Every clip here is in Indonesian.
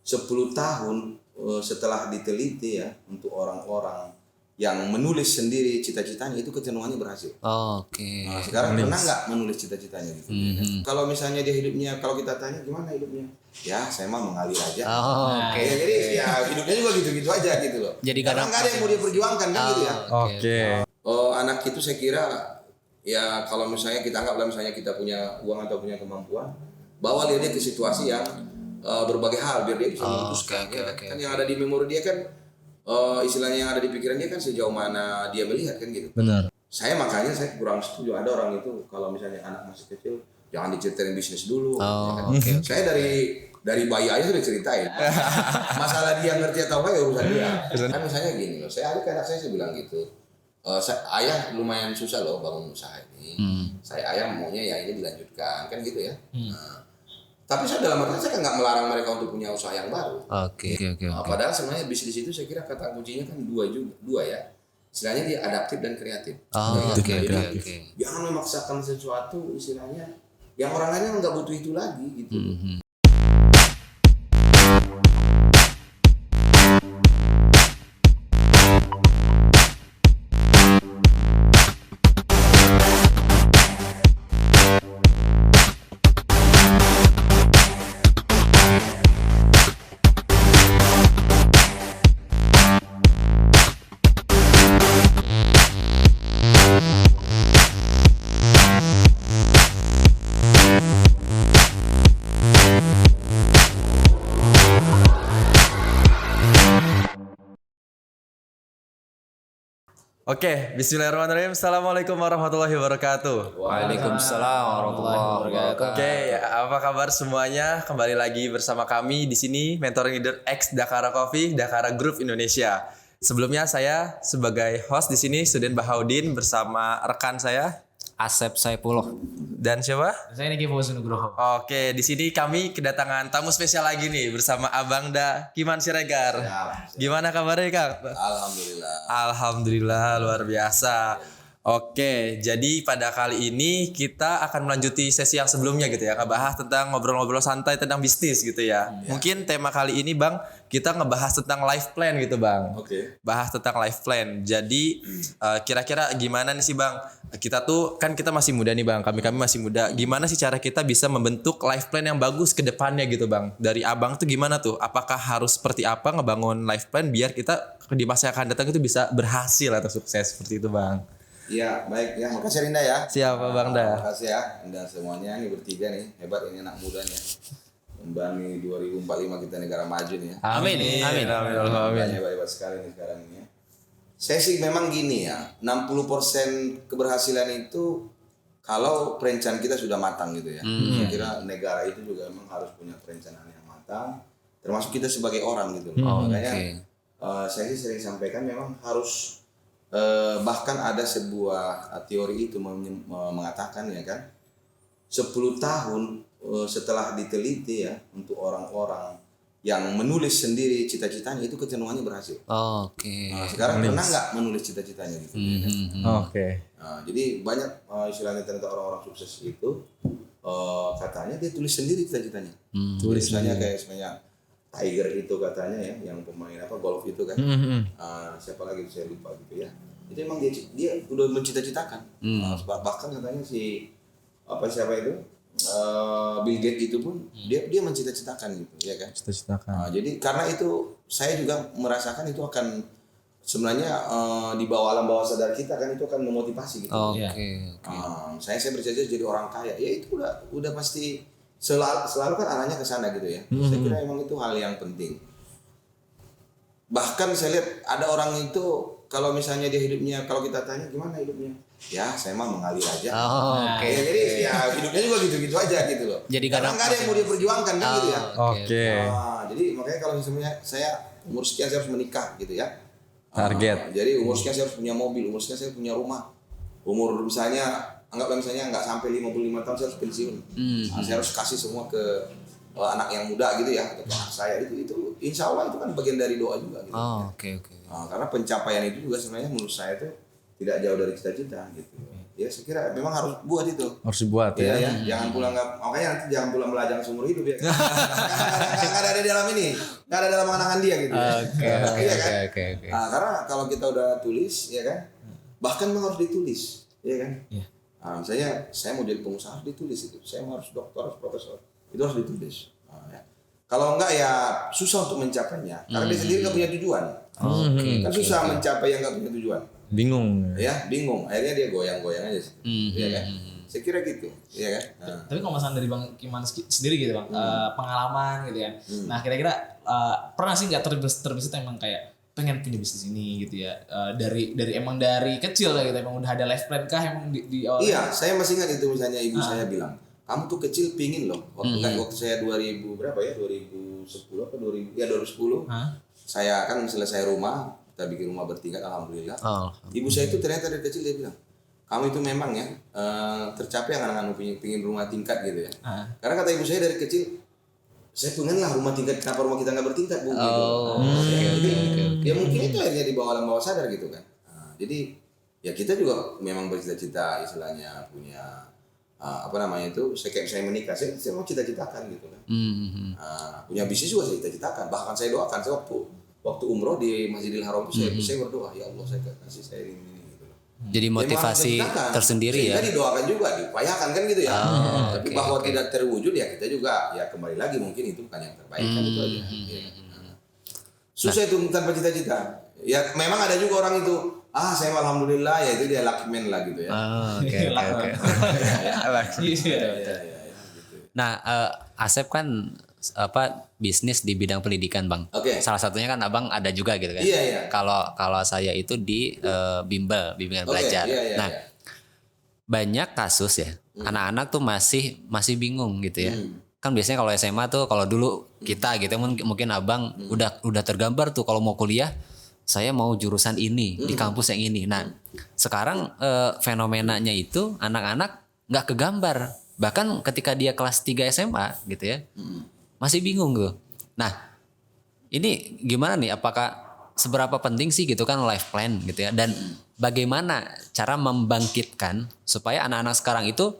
10 tahun setelah diteliti ya, untuk orang-orang yang menulis sendiri cita-citanya itu kecenderungannya berhasil. Oke. Nah, sekarang pernah nggak menulis cita-citanya gitu? Kalau misalnya dia hidupnya, kalau kita tanya gimana hidupnya, ya saya mah mengalir aja. Oke. Ya, jadi ya hidupnya juga gitu-gitu aja gitu loh. Jadi karena nggak ada yang mau dia perjuangkan kan gitu ya. Oke. Anak itu saya kira ya kalau misalnya kita anggaplah misalnya kita punya uang atau punya kemampuan, bawa dia ke situasi yang berbagai hal biar dia bisa memutuskan. Kan yang ada di memori dia kan istilahnya yang ada di pikiran dia kan sejauh mana dia melihat kan gitu. Benar. Makanya saya kurang setuju ada orang itu kalau misalnya anak masih kecil jangan diceritain bisnis dulu. Okay. Saya dari bayi aja sudah ceritain. Masalah dia ngerti atau enggak ya urusan dia. Kan misalnya gini loh, saya ke anak saya bilang gitu. Ayah lumayan susah loh bangun usaha ini. Ayah maunya ya ini dilanjutkan kan gitu ya. Tapi saya dalam artian saya kan nggak melarang mereka untuk punya usaha yang baru. Oke. Padahal sebenarnya bisnis itu saya kira kata kuncinya kan dua ya. Istilahnya dia adaptif dan kreatif. Oke. Jangan memaksakan sesuatu istilahnya yang orang lain nggak butuh itu lagi gitu. Oke, bismillahirrahmanirrahim. Assalamualaikum warahmatullahi wabarakatuh. Waalaikumsalam warahmatullahi wabarakatuh. Oke, apa kabar semuanya? Kembali lagi bersama kami di sini, Mentoring Leader X Dakara Coffee, Dakara Group Indonesia. Sebelumnya saya sebagai host di sini, Sudin Bahaudin bersama rekan saya Asep Saipullah. dan siapa? Saya Niki Fauzi Nugroho. Oke, di sini kami kedatangan tamu spesial lagi nih bersama Abang Da Kiman Siregar. Gimana kabarnya, Kang? Alhamdulillah luar biasa. Oke, jadi pada kali ini kita akan melanjuti sesi yang sebelumnya gitu ya, ngebahas tentang ngobrol-ngobrol santai tentang bisnis gitu ya. Mungkin tema kali ini Bang, kita ngebahas tentang life plan gitu Bang. Oke. Bahas tentang life plan. Jadi kira-kira gimana nih sih Bang? Kita tuh kan kita masih muda nih Bang, kami masih muda. Gimana sih cara kita bisa membentuk life plan yang bagus ke depannya gitu Bang? Dari Abang tuh gimana tuh? Apakah harus seperti apa ngebangun life plan biar kita di masa yang akan datang itu bisa berhasil atau sukses seperti itu Bang? Iya, baik ya. Makasih Rinda ya. Siapa Bang Da? Makasih ya Rinda semuanya. Ini bertiga nih. Hebat ini anak muda nih. Membani 2045 kita negara maju nih ya. Amin. Hebat sekali nih sekarang ini ya. Saya sih memang gini ya. 60% keberhasilan itu kalau perencanaan kita sudah matang gitu ya. Saya kira negara itu juga memang harus punya perencanaan yang matang. Termasuk kita sebagai orang gitu. Makanya saya sih sering sampaikan memang harus bahkan ada sebuah teori itu mengatakan ya kan 10 tahun setelah diteliti ya, untuk orang-orang yang menulis sendiri cita-citanya itu kecenderungannya berhasil. Oke. Sekarang pernah nggak menulis cita-citanya gitu? Oke. Jadi banyak istilahnya ternyata orang-orang sukses itu katanya dia tulis sendiri cita-citanya. Misalnya kayak sebenarnya Tiger itu katanya ya, yang pemain golf itu kan. Siapa lagi saya lupa gitu ya. Itu emang dia udah mencita-citakan. Bahkan katanya siapa itu Bill Gates itu pun dia mencita-citakan gitu ya kan. Jadi karena itu saya juga merasakan itu akan sebenarnya di bawah alam bawah sadar kita kan itu akan memotivasi gitu. Saya bercita-cita jadi orang kaya. Ya itu udah pasti selalu kan arahnya ke sana gitu ya. Saya kira emang itu hal yang penting. Bahkan saya lihat ada orang itu kalau misalnya dia hidupnya, kalau kita tanya gimana hidupnya, ya saya mah mengalir aja. Ya, jadi ya hidupnya juga gitu-gitu aja gitu loh. Jadi karena nggak ada yang mau dia perjuangkan kan gitu ya. Oke. Jadi makanya kalau misalnya saya umur sekian saya harus menikah gitu ya. Target. Jadi umur sekian saya harus punya mobil, umur sekian saya punya rumah. Umur misalnya anggaplah misalnya nggak sampai 55 tahun saya harus pensiun. Saya harus kasih semua ke anak yang muda gitu ya, atau anak saya itu insya Allah itu kan bagian dari doa juga gitu. Oke. Karena pencapaian itu juga sebenarnya menurut saya itu tidak jauh dari cita-cita gitu. Ya saya kira memang harus buat itu. Harus dibuat Iya ya. ya, jangan pulang makanya nanti jangan pulang melajang seumur hidup ya. Nggak ada di dalam ini, nggak ada dalam angan dia gitu. Oke, Iya kan? oke. Nah, karena kalau kita udah tulis, ya kan, bahkan memang harus ditulis, ya kan. Iya. Nah, misalnya saya mau jadi pengusaha harus ditulis itu, saya mau harus dokter, harus profesor, itu harus ditulis. Nah, ya. Kalau enggak ya susah untuk mencapainya, karena dia sendiri nggak punya tujuan. Kan susah mencapai yang nggak punya tujuan. Bingung. Ya, bingung. Akhirnya dia goyang-goyang aja, ya kan. Saya kira gitu, ya kan. Nah. Tapi kalau misalnya dari Bang Kiman sendiri gitu Bang, pengalaman gitu kan. Nah kira-kira pernah sih nggak terbesit emang kayak pengen punya bisnis ini gitu ya, dari emang dari kecil lah gitu, emang udah ada life plan kah emang di awal? Iya, saya masih ingat itu misalnya ibu saya bilang, kamu tuh kecil pingin loh. Waktu saya 2000 berapa ya? 2010 apa 2000? Ya 2010. Saya kan selesai rumah, kita bikin rumah bertingkat alhamdulillah. Ibu saya itu ternyata dari kecil dia bilang, kamu itu memang ya tercapai anak-anak pingin rumah tingkat gitu ya. Karena kata ibu saya dari kecil, saya pengen lah rumah tingkat, kenapa rumah kita nggak bertingkat bu? Gitu. Ya mungkin itu akhirnya dibawa alam bawah sadar gitu kan. Nah, jadi ya kita juga memang bercita-cita istilahnya punya apa namanya itu, saya menikah, saya mau cita-citakan gitu kan. Punya bisnis juga saya cita-citakan, bahkan saya doakan, saya waktu umroh di Masjidil Haram itu saya berdoa, ya Allah saya kasih saya ini gitu loh. Jadi motivasi tersendiri ya. Kita didoakan juga, diupayakan kan gitu ya. Tapi bahwa tidak terwujud ya kita juga ya kembali lagi mungkin itu bukan yang terbaik kan itu aja. Susah itu tanpa cita-cita. Ya memang ada juga orang itu, saya alhamdulillah ya itu dia lucky man lah gitu ya. Oke. Nah, Asep kan bisnis di bidang pendidikan Bang. Oke. Salah satunya kan Abang ada juga gitu kan. Iya. Kalau saya itu di bimbingan belajar. Nah, banyak kasus ya, anak-anak tuh masih bingung gitu ya. Kan biasanya kalau SMA tuh, kalau dulu kita gitu mungkin Abang udah tergambar tuh kalau mau kuliah saya mau jurusan ini di kampus yang ini. Nah, sekarang fenomenanya itu anak-anak nggak kegambar. Bahkan ketika dia kelas 3 SMA gitu ya. Masih bingung tuh. Nah, ini gimana nih, apakah seberapa penting sih gitu kan life plan gitu ya, dan bagaimana cara membangkitkan supaya anak-anak sekarang itu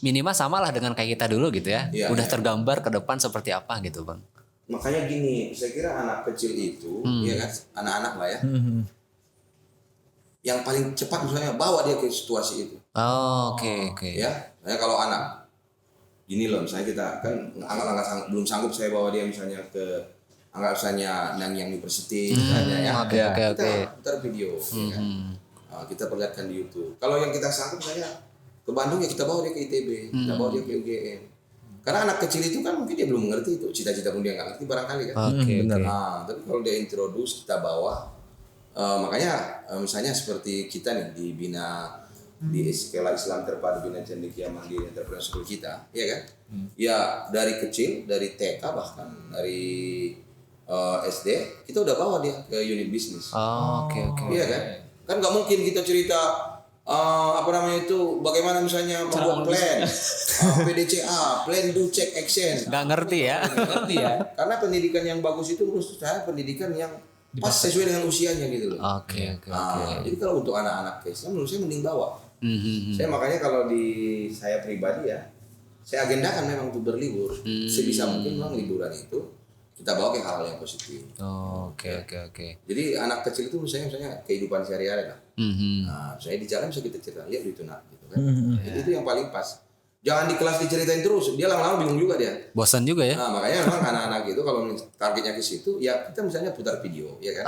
minimal samalah dengan kayak kita dulu gitu ya, udah tergambar ke depan seperti apa gitu Bang. Makanya gini, saya kira anak kecil itu ya kan, anak-anak lah ya, yang paling cepat misalnya bawa dia ke situasi itu. Oke. Ya, saya kalau anak gini loh, misalnya kita kan belum sanggup saya bawa dia misalnya ke misalnya Nanyang University misalnya ya. Kita putar video, ya kan? Kita perlihatkan di YouTube. Kalau yang kita sanggup misalnya ke Bandung ya kita bawa dia ke ITB, kita bawa dia ke UGM. Karena anak kecil itu kan mungkin dia belum mengerti itu, cita-cita pun dia nggak ngerti barangkali kan. Benar. Tapi kalau dia introduce, kita bawa, makanya misalnya seperti kita nih di Bina, di Sekolah Islam Terpadu Bina Cendekia Mandiri Entrepreneur School kita, ya kan? Ya dari kecil, dari TK bahkan dari SD kita udah bawa dia ke unit bisnis. Oke. Iya kan? Kan nggak mungkin kita cerita bagaimana misalnya membuat plan, PDCA, plan do check action. Nggak ngerti ya. Ngerti ya. Karena pendidikan yang bagus itu menurut saya pendidikan yang pas sesuai dengan usianya gitu loh. Oke. Jadi kalau untuk anak-anak Islam menurut saya mending bawa. Saya makanya kalau di saya pribadi ya, saya agendakan memang untuk berlibur. Sebisa mungkin memang liburan itu kita bawa ke hal yang positif. Oke. Jadi anak kecil itu misalnya kehidupan sehari-hari lah. Nah, saya di jalan bisa kita cerita, lihat itu nak, gitu kan. Jadi itu yang paling pas. Jangan di kelas diceritain terus, dia lama-lama bingung juga dia. Bosan juga ya. Nah, makanya memang anak-anak itu kalau targetnya ke situ, ya kita misalnya putar video, ya kan.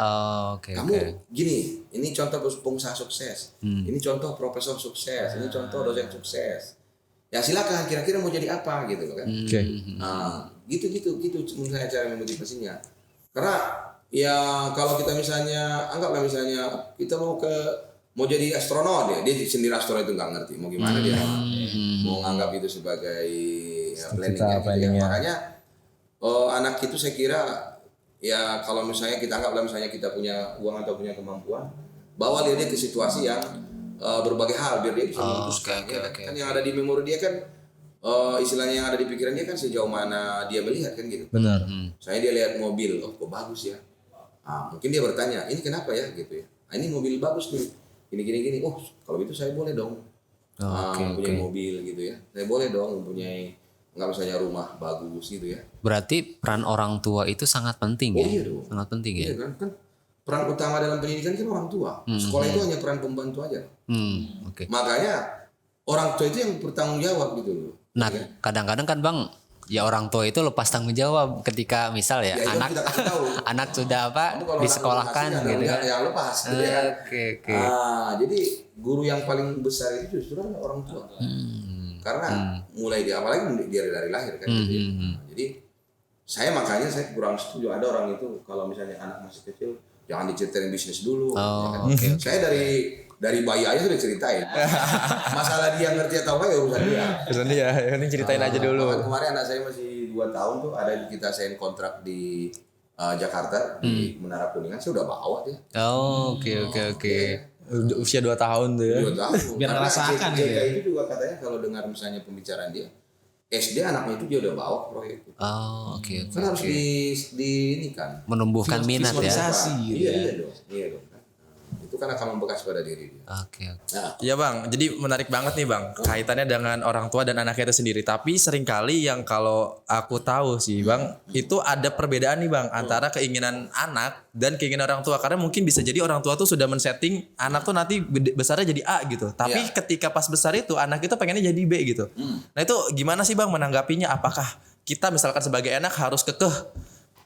Kamu gini, ini contoh pengusaha sukses, ini contoh profesor sukses, ini contoh dosen sukses. Ya silakan, kira-kira mau jadi apa gitu kan. Nah, gitu menurut saya cara memotivasinya. Karena ya kalau kita misalnya anggaplah misalnya kita mau jadi astronot dia sendiri astronot itu nggak ngerti mau gimana dia mau nganggap itu sebagai planning. Makanya anak itu saya kira ya kalau misalnya kita anggaplah misalnya kita punya uang atau punya kemampuan, bawa dia ke situasi yang berbagai hal biar dia bisa memutuskan. Kan yang ada di memori dia kan istilahnya yang ada di pikiran dia kan sejauh mana dia melihat kan gitu. Benar. Saya dia lihat mobil, kok bagus ya. Mungkin dia bertanya, ini kenapa ya gitu ya. Ini mobil bagus nih. gini. Oh kalau itu saya boleh dong punya mobil gitu ya. Saya boleh dong mempunyai nggak misalnya rumah bagus gitu ya. Berarti peran orang tua itu sangat penting ya? Iya dong. Sangat penting ya? Iya kan peran utama dalam pendidikan kan orang tua. Sekolah itu hanya peran pembantu aja. Oke. Makanya orang tua itu yang bertanggung jawab gitu loh. Nah kadang-kadang kan Bang, ya orang tua itu lepas tanggung jawab ketika misal ya, itu anak kita kasih tahu. anak sudah apa Kamu kalau disekolahkan anak gitu kan? ya lepas gitu ya kan. Oke. Jadi guru yang paling besar itu justru adalah orang tua. Karena mulai dia apalagi dia dari lahir kan gitu ya. Jadi makanya saya kurang setuju ada orang itu kalau misalnya anak masih kecil jangan diceritain bisnis dulu. Ya kan? Saya dari bayi aja sudah ceritain. Masalah dia ngerti atau enggak ya urusan dia. Urusan dia, yang ceritain aja dulu. Kemarin anak saya masih 2 tahun tuh ada kita sign kontrak di Jakarta di Menara Kuningan, saya udah bawa dia. Oke. Usia 2 tahun tuh ya. 2 tahun. Biar ngerasakan gitu ya. itu juga katanya kalau dengar misalnya pembicaraan dia, SD anaknya itu dia udah bawa ke proyek itu. Oke. Kan harus di ini kan. Menumbuhkan minat ya. Visualisasi gitu ya. Iya dong. Itu kan akan membekas pada diri dia. Oke. Nah, Iya Bang, jadi menarik banget nih Bang, kaitannya dengan orang tua dan anaknya itu sendiri. Tapi seringkali yang kalau aku tahu sih Bang, itu ada perbedaan nih Bang, antara keinginan anak dan keinginan orang tua. Karena mungkin bisa jadi orang tua tuh sudah men-setting anak tuh nanti besarnya jadi A gitu. Tapi ketika pas besar itu, anak itu pengennya jadi B gitu. Nah itu gimana sih Bang menanggapinya? Apakah kita misalkan sebagai anak harus kekeh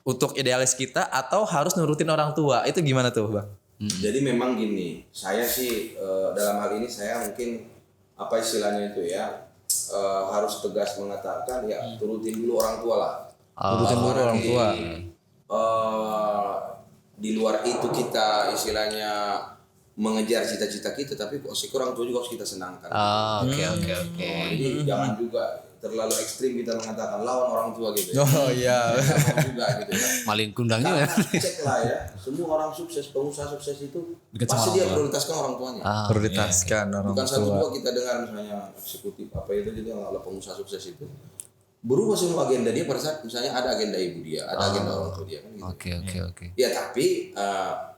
untuk idealis kita atau harus nurutin orang tua? Itu gimana tuh Bang? Jadi memang gini, saya sih dalam hal ini saya mungkin apa istilahnya itu ya harus tegas mengatakan ya turutin dulu orang tua lah. Turutin dulu orang tua. Di luar itu kita istilahnya mengejar cita-cita kita, tapi kok sih orang tua juga harus kita senangkan. Oke. Jadi jangan juga terlalu ekstrim kita mengatakan lawan orang tua gitu ya. Oh iya. Jangan juga gitu ya. Maling kundang juga. Karena cek lah ya, semua orang sukses, pengusaha sukses itu Dekat pasti sama dia orang tua. prioritaskan orang tuanya. Prioritaskan orang Bukan satu tua. dua kita dengar misalnya eksekutif apa itu juga kalau pengusaha sukses itu berubah semua agenda dia pada saat misalnya ada agenda ibu dia, ada agenda orang tua dia kan gitu. Oke. Ya tapi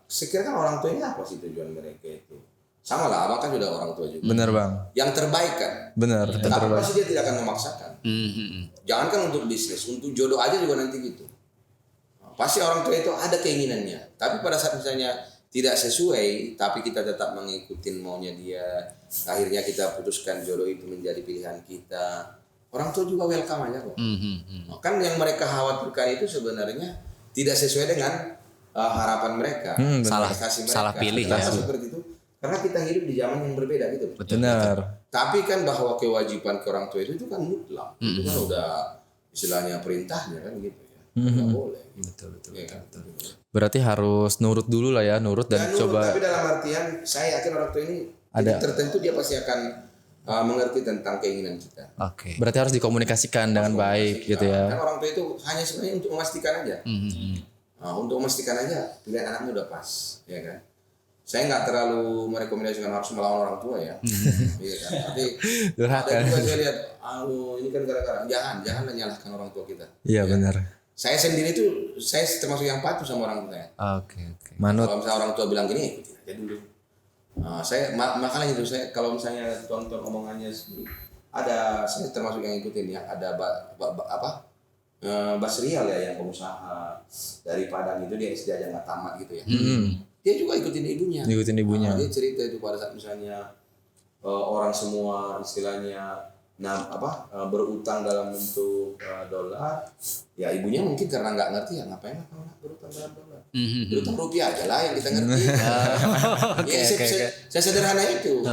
sekiranya kan orang tua ini apa sih tujuan mereka itu? Sama lah, abang kan sudah orang tua juga. Bener Bang. Yang terbaik kan. Bener. Tapi pasti dia tidak akan memaksakan. Jangankan untuk bisnis, untuk jodoh aja juga nanti gitu. Pasti orang tua itu ada keinginannya. Tapi pada saat misalnya tidak sesuai, tapi kita tetap mengikuti maunya dia, akhirnya kita putuskan jodoh itu menjadi pilihan kita. Orang tua juga welcome aja kok. Kan yang mereka khawatirkan itu sebenarnya tidak sesuai dengan harapan mereka. Ekspektasi mereka. Salah pilih ya. Seperti itu. Karena kita hidup di zaman yang berbeda gitu. Benar. Tapi kan bahwa kewajiban ke orang tua itu kan mutlak. Itu kan udah istilahnya perintahnya kan gitu ya. Nggak boleh. Betul. Ya kan? Berarti harus nurut dulu lah ya, nurut dan Nurut, coba. tapi dalam artian saya yakin orang tua ini Ada. tertentu dia pasti akan mengerti tentang keinginan kita. Oke. Berarti harus dikomunikasikan dengan baik gitu ya. Kan orang tua itu hanya sebenarnya untuk memastikan aja. Untuk memastikan aja pilihan anaknya udah pas, ya kan. Saya nggak terlalu merekomendasikan harus melawan orang tua ya. Iya kan. Tapi Durhaka. ada juga saya lihat, ini kan gara-gara janganlah nyalahkan orang tua kita. Iya benar. Saya sendiri tuh saya termasuk yang patuh sama orang tua saya. Oke. Manut. Kalau misalnya orang tua bilang gini, ikutin aja dulu. Saya makanya itu saya kalau misalnya tonton omongannya ada saya termasuk yang ikutin ya. Ada Basrial ya yang pengusaha dari Padang itu dia SD aja nggak tamat gitu ya. Dia juga ikutin ibunya. Dia cerita itu pada saat misalnya orang semua istilahnya berutang dalam bentuk dolar, ya ibunya mungkin karena nggak ngerti ya ngapain lah kalau berutang dalam dolar. Berutang rupiah aja lah yang kita ngerti. Saya sederhana itu.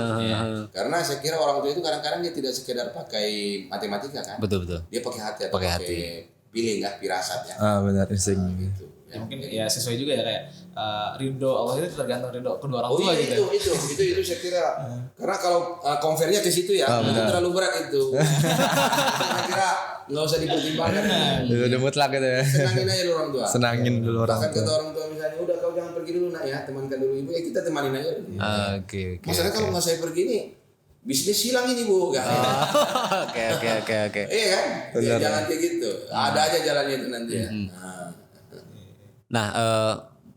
Karena saya kira orang tua itu kadang-kadang dia tidak sekedar pakai matematika kan. Betul. Dia pakai hati atau pakai feeling ya, firasat ya. Benar insting. Gitu. Ya mungkin ya sesuai juga ya kayak ridho Allah itu tergantung ridho kedua orang tua gitu. Itu saya kira karena kalau convertnya ke situ ya itu terlalu berat itu. Saya kira nggak usah dipertimbangkan. Udah mutlak gitu ya. Senangin aja dulu orang tua. Senangin dulu orang Bahkan tua. kata orang tua misalnya udah kau jangan pergi dulu nak ya, temankan dulu ibu ya kita temanin aja. Oke. Masalahnya kalau nggak saya pergi nih bisnis hilang ini bu kan. Oke. Iya kan? Ya, jangan kayak gitu. Ada aja jalannya itu nanti ya. Nah,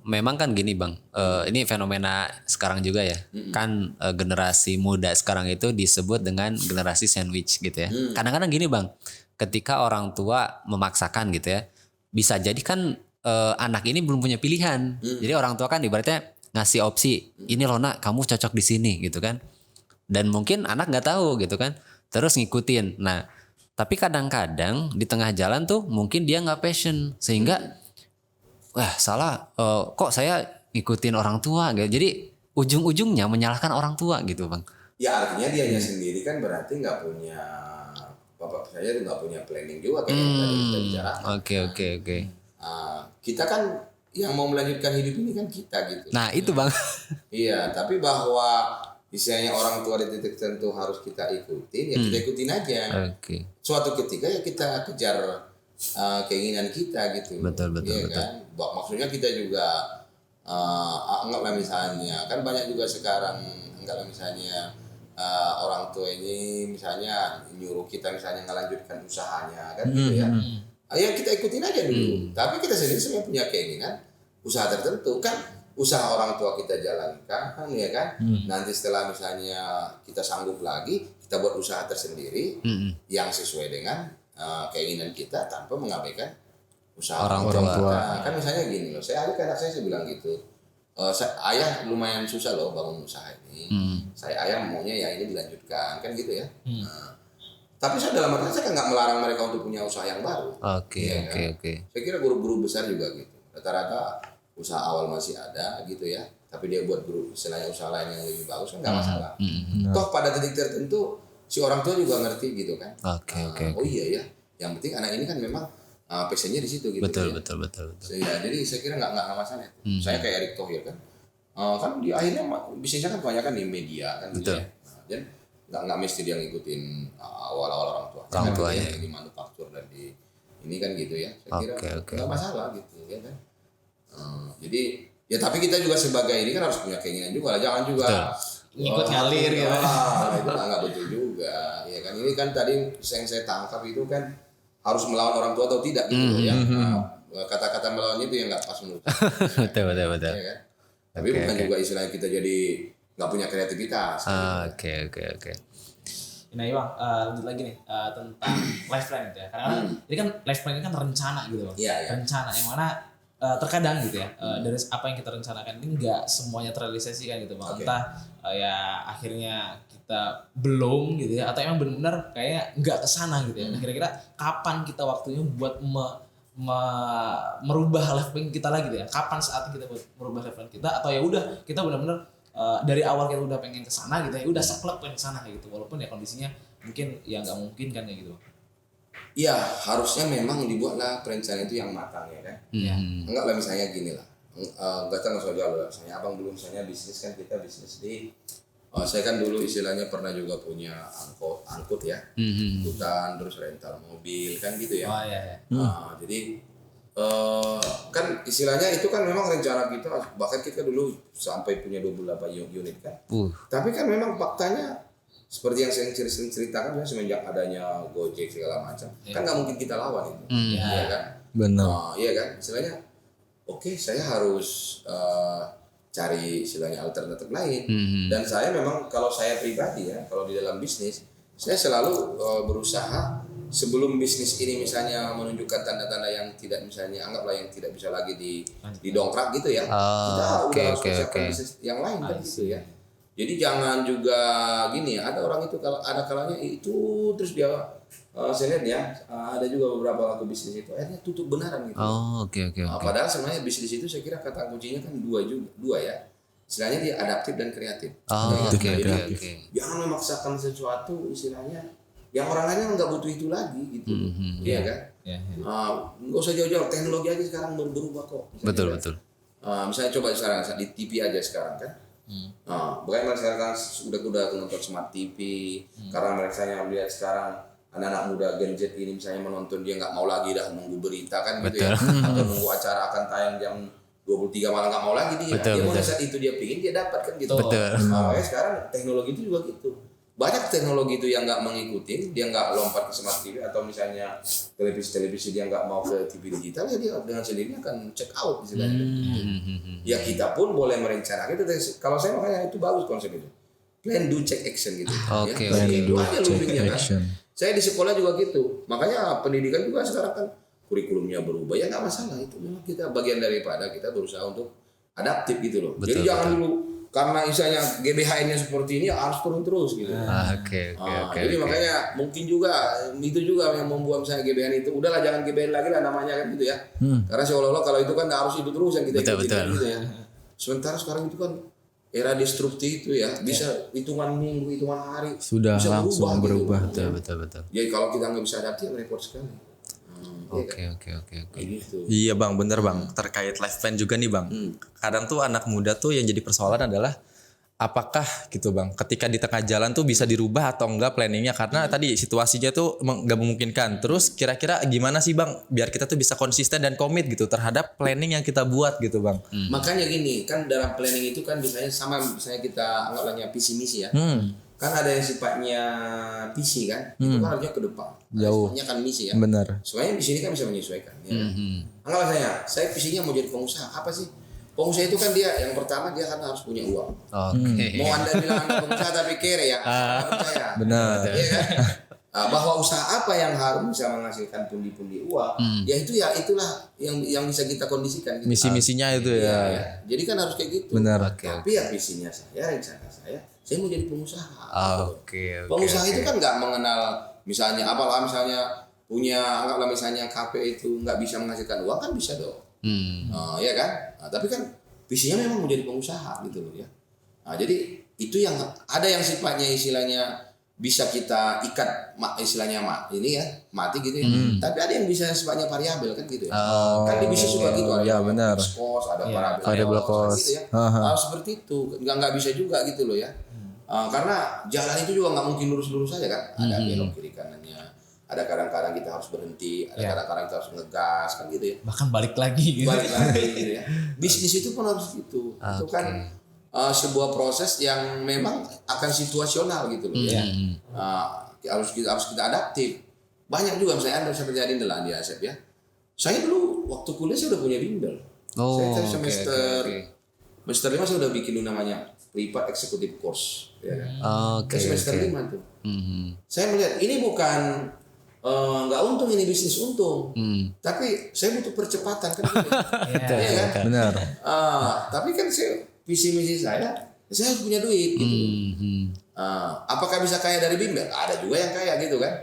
memang kan gini Bang, ini fenomena sekarang juga ya. Kan generasi muda sekarang itu disebut dengan generasi sandwich gitu ya. Kadang-kadang gini Bang, ketika orang tua memaksakan gitu ya, bisa jadi kan anak ini belum punya pilihan. Jadi orang tua kan ibaratnya ngasih opsi, ini loh nak kamu cocok di sini gitu kan. Dan mungkin anak nggak tahu gitu kan, terus ngikutin. Nah, tapi kadang-kadang di tengah jalan tuh mungkin dia nggak passion sehingga wah salah, kok saya ngikutin orang tua gitu. Jadi ujung-ujungnya menyalahkan orang tua gitu Bang. Ya artinya dianya sendiri kan berarti nggak punya, bapak saya nggak punya planning juga kayak yang tadi kita bicarakan. Oke. Kita kan yang mau melanjutkan hidup ini kan kita gitu. Nah itu Bang. Iya, tapi bahwa misalnya orang tua di titik tertentu harus kita ikutin, ya kita ikutin aja. Oke. Suatu ketika ya kita kejar keinginan kita gitu. Betul. Kan? Maksudnya kita juga anggaplah misalnya kan banyak juga sekarang anggaplah misalnya orang tua ini misalnya nyuruh kita misalnya ngelanjutkan usahanya kan gitu ya. Ya kita ikutin aja dulu. Tapi kita sendiri sebenarnya punya keinginan usaha tertentu kan, usaha orang tua kita jalankan kan ya kan. Nanti setelah misalnya kita sanggup lagi kita buat usaha tersendiri yang sesuai dengan keinginan kita tanpa mengabaikan usaha orang tua. Kan misalnya gini loh, saya anak saya bilang gitu, ayah lumayan susah loh bangun usaha ini, ayah maunya ya ini dilanjutkan kan gitu ya. Tapi saya dalam arti saya kan nggak melarang mereka untuk punya usaha yang baru. Oke. Saya kira guru-guru besar juga gitu, rata-rata usaha awal masih ada gitu ya, tapi dia buat guru istilahnya usaha lain yang lebih bagus kan nggak masalah. Toh pada titik tertentu si orang tua juga ngerti gitu kan. Oke. Oh iya ya, yang penting anak ini kan memang passionnya di situ gitu. Betul. Ya, jadi saya kira nggak masalah itu. Saya kayak Erick Thohir kan, kan di akhirnya bisnisnya kan kebanyakan di media kan gitu ya. Dan nggak mesti dia ngikutin awal-awal orang tua. Orang tuanya yang di manufaktur dan di ini kan gitu ya. Saya kira nggak masalah gitu ya kan. Jadi ya tapi kita juga sebagai ini kan harus punya keinginan juga lah, jangan juga ngikut ngalir gitu. Itu nggak betul juga ya kan. Ini kan tadi yang saya tangkap itu kan harus melawan orang tua atau tidak gitu ya. Kata-kata melawan itu yang nggak pas menurut saya. Betul. Ya kan? Tapi bukan juga istilahnya kita jadi nggak punya kreativitas. Oke. Nah iya Bang, lanjut lagi nih tentang life plan gitu ya. Karena ini kan life plan ini kan rencana gitu Bang. Iya. Rencana yang mana terkadang gitu ya, dari apa yang kita rencanakan ini nggak semuanya terrealisasikan gitu Bang. Entah ya akhirnya kita belum gitu ya, atau emang benar-benar kayak nggak kesana gitu ya. Nah kira-kira kapan kita waktunya buat merubah life plan kita lagi gitu ya? Kapan saatnya kita buat merubah life plan kita, atau ya udah kita benar-benar dari awal kita udah pengen kesana gitu ya, udah saklek pengen kesana kayak gitu, walaupun ya kondisinya mungkin ya nggak mungkin kan kayak gitu. Iya, harusnya memang dibuatlah perencanaan itu yang matang ya kan. Enggak lah misalnya gini lah, nggak usah jauh lah. Misalnya abang dulu misalnya bisnis kan, kita bisnis di, saya kan dulu istilahnya pernah juga punya angkut ya, angkutan terus rental mobil kan gitu ya. Jadi kan istilahnya itu kan memang rencana kita, bahkan kita dulu sampai punya 28 unit kan. Tapi kan memang faktanya seperti yang saya sering ceritakan ya, semenjak adanya Gojek segala macam, kan nggak mungkin kita lawan itu, ya kan? Benar. Iya kan, istilahnya, oke, saya harus cari istilahnya alternatif lain. Dan saya memang kalau saya pribadi ya, kalau di dalam bisnis, saya selalu berusaha sebelum bisnis ini misalnya menunjukkan tanda-tanda yang tidak misalnya anggaplah yang tidak bisa lagi didongkrak gitu ya, kita udah harus persiapkan bisnis yang lain kan gitu ya. Jadi jangan juga gini ya, ada orang itu kalau ada kalanya itu terus dia saya lihat ya, ada juga beberapa laku bisnis itu akhirnya tutup benaran gitu. Padahal sebenarnya bisnis itu saya kira kata kuncinya kan dua ya. Istilahnya dia adaptif dan kreatif. Jangan memaksakan sesuatu istilahnya yang orang lain nggak butuh itu lagi gitu. Iya kan? Nggak usah jauh-jauh, teknologi aja sekarang berubah kok. Misalnya, Betul. Misalnya coba sekarang di TV aja sekarang kan. Bagaimana sekarang udah nonton smart TV, karena mereka melihat sekarang anak-anak muda Gen Z ini misalnya menonton, dia nggak mau lagi dah nunggu berita kan gitu ya, atau nunggu acara akan tayang jam 23 malam, nggak mau lagi dia mau saat itu dia pingin dia dapat kan gitu. Makanya sekarang teknologi itu juga gitu, banyak teknologi itu yang nggak mengikuti, dia nggak lompat ke smart TV atau misalnya televisi dia nggak mau ke TV digital, ya dia dengan sendirinya akan check out istilahnya. Ya kita pun boleh merencanakan. Kalau saya makanya itu bagus konsep itu. Plan, do, check, action gitu. Oke, ya. plan, do, check, action. Saya di sekolah juga gitu. Makanya pendidikan juga sekarang kan kurikulumnya berubah, ya nggak masalah itu. Memang kita bagian daripada kita berusaha untuk adaptif gitu loh. Betul, jadi jangan dulu karena misalnya GBHN-nya seperti ini harus turun terus gitu. Oke. Jadi makanya mungkin juga itu juga yang membuat misalnya GBHN itu udahlah jangan GBHN lagi lah namanya kan gitu ya. Karena seolah-olah kalau itu kan harus itu terus yang kita ikutin gitu ya. Sementara sekarang itu kan era disruptif itu ya, bisa hitungan minggu, hitungan hari sudah bisa langsung berubah. Gitu. Betul. Jadi kalau kita nggak bisa adaptif repot sekali. Oke. Gitu. Iya bang, bener bang. Terkait life plan juga nih bang. Kadang tuh anak muda tuh yang jadi persoalan adalah apakah gitu bang, ketika di tengah jalan tuh bisa dirubah atau enggak planningnya karena tadi situasinya tuh nggak memungkinkan. Terus kira-kira gimana sih bang, biar kita tuh bisa konsisten dan komit gitu terhadap planning yang kita buat gitu bang. Makanya gini kan dalam planning itu kan misalnya kita anggaplah visi misi ya. Kan ada yang sifatnya visi kan, itu kan harusnya ke depan. Jauh. Sifatnya kan misi ya. Bener. Sebenarnya misi ini kan bisa menyesuaikan. Ya kan? Anggaplah saya visinya mau jadi pengusaha. Apa sih? Pengusaha itu kan dia yang pertama dia kan harus punya uang. Oke. Mau Anda bilang Anda pengusaha tapi kere ya, percaya. Benar. Iya kan? Bahwa usaha apa yang harus bisa menghasilkan pundi-pundi uang, ya itulah yang bisa kita kondisikan. Gitu. Misi-misinya itu ya. Ya. Jadi kan harus kayak gitu. Benar. Tapi ya visinya saya, rencana saya mau jadi pengusaha. Oke. Pengusaha itu kan nggak mengenal misalnya apalah misalnya punya anggaplah misalnya kafe itu nggak bisa menghasilkan uang kan bisa dong. Ya kan. Tapi kan visinya memang mau jadi pengusaha gitu loh ya. Jadi itu yang ada yang sifatnya istilahnya bisa kita ikat istilahnya mati gitu ya. Tapi ada yang bisa sifatnya variabel kan gitu ya. Kan di bisnis juga gitu ada ya, benar. cost, ada variable cost gitu ya. Seperti itu nggak bisa juga gitu loh ya. Karena jalan itu juga nggak mungkin lurus-lurus saja kan. Ada belok kiri kanannya. Ada kadang-kadang kita harus berhenti, ada kadang-kadang kita harus ngegas kan gitu ya. Bahkan balik lagi gitu. Gitu ya. Bisnis itu pun harus gitu. Itu kan sebuah proses yang memang akan situasional gitu loh ya. Harus kita adaptif. Banyak juga misalnya Anda bisa terjadi di Asep ya. Saya dulu waktu kuliah saya udah punya bimbel. Saya semester 5 saya udah bikin namanya Privat Executive Course ya kan. Semester 5 tuh. Saya melihat ini bukan nggak untung, ini bisnis untung, tapi saya butuh percepatan kan, ya kan? Benar. Tapi kan visi misi saya harus punya duit gitu. Apakah bisa kaya dari bimbel? Ada juga yang kaya gitu kan?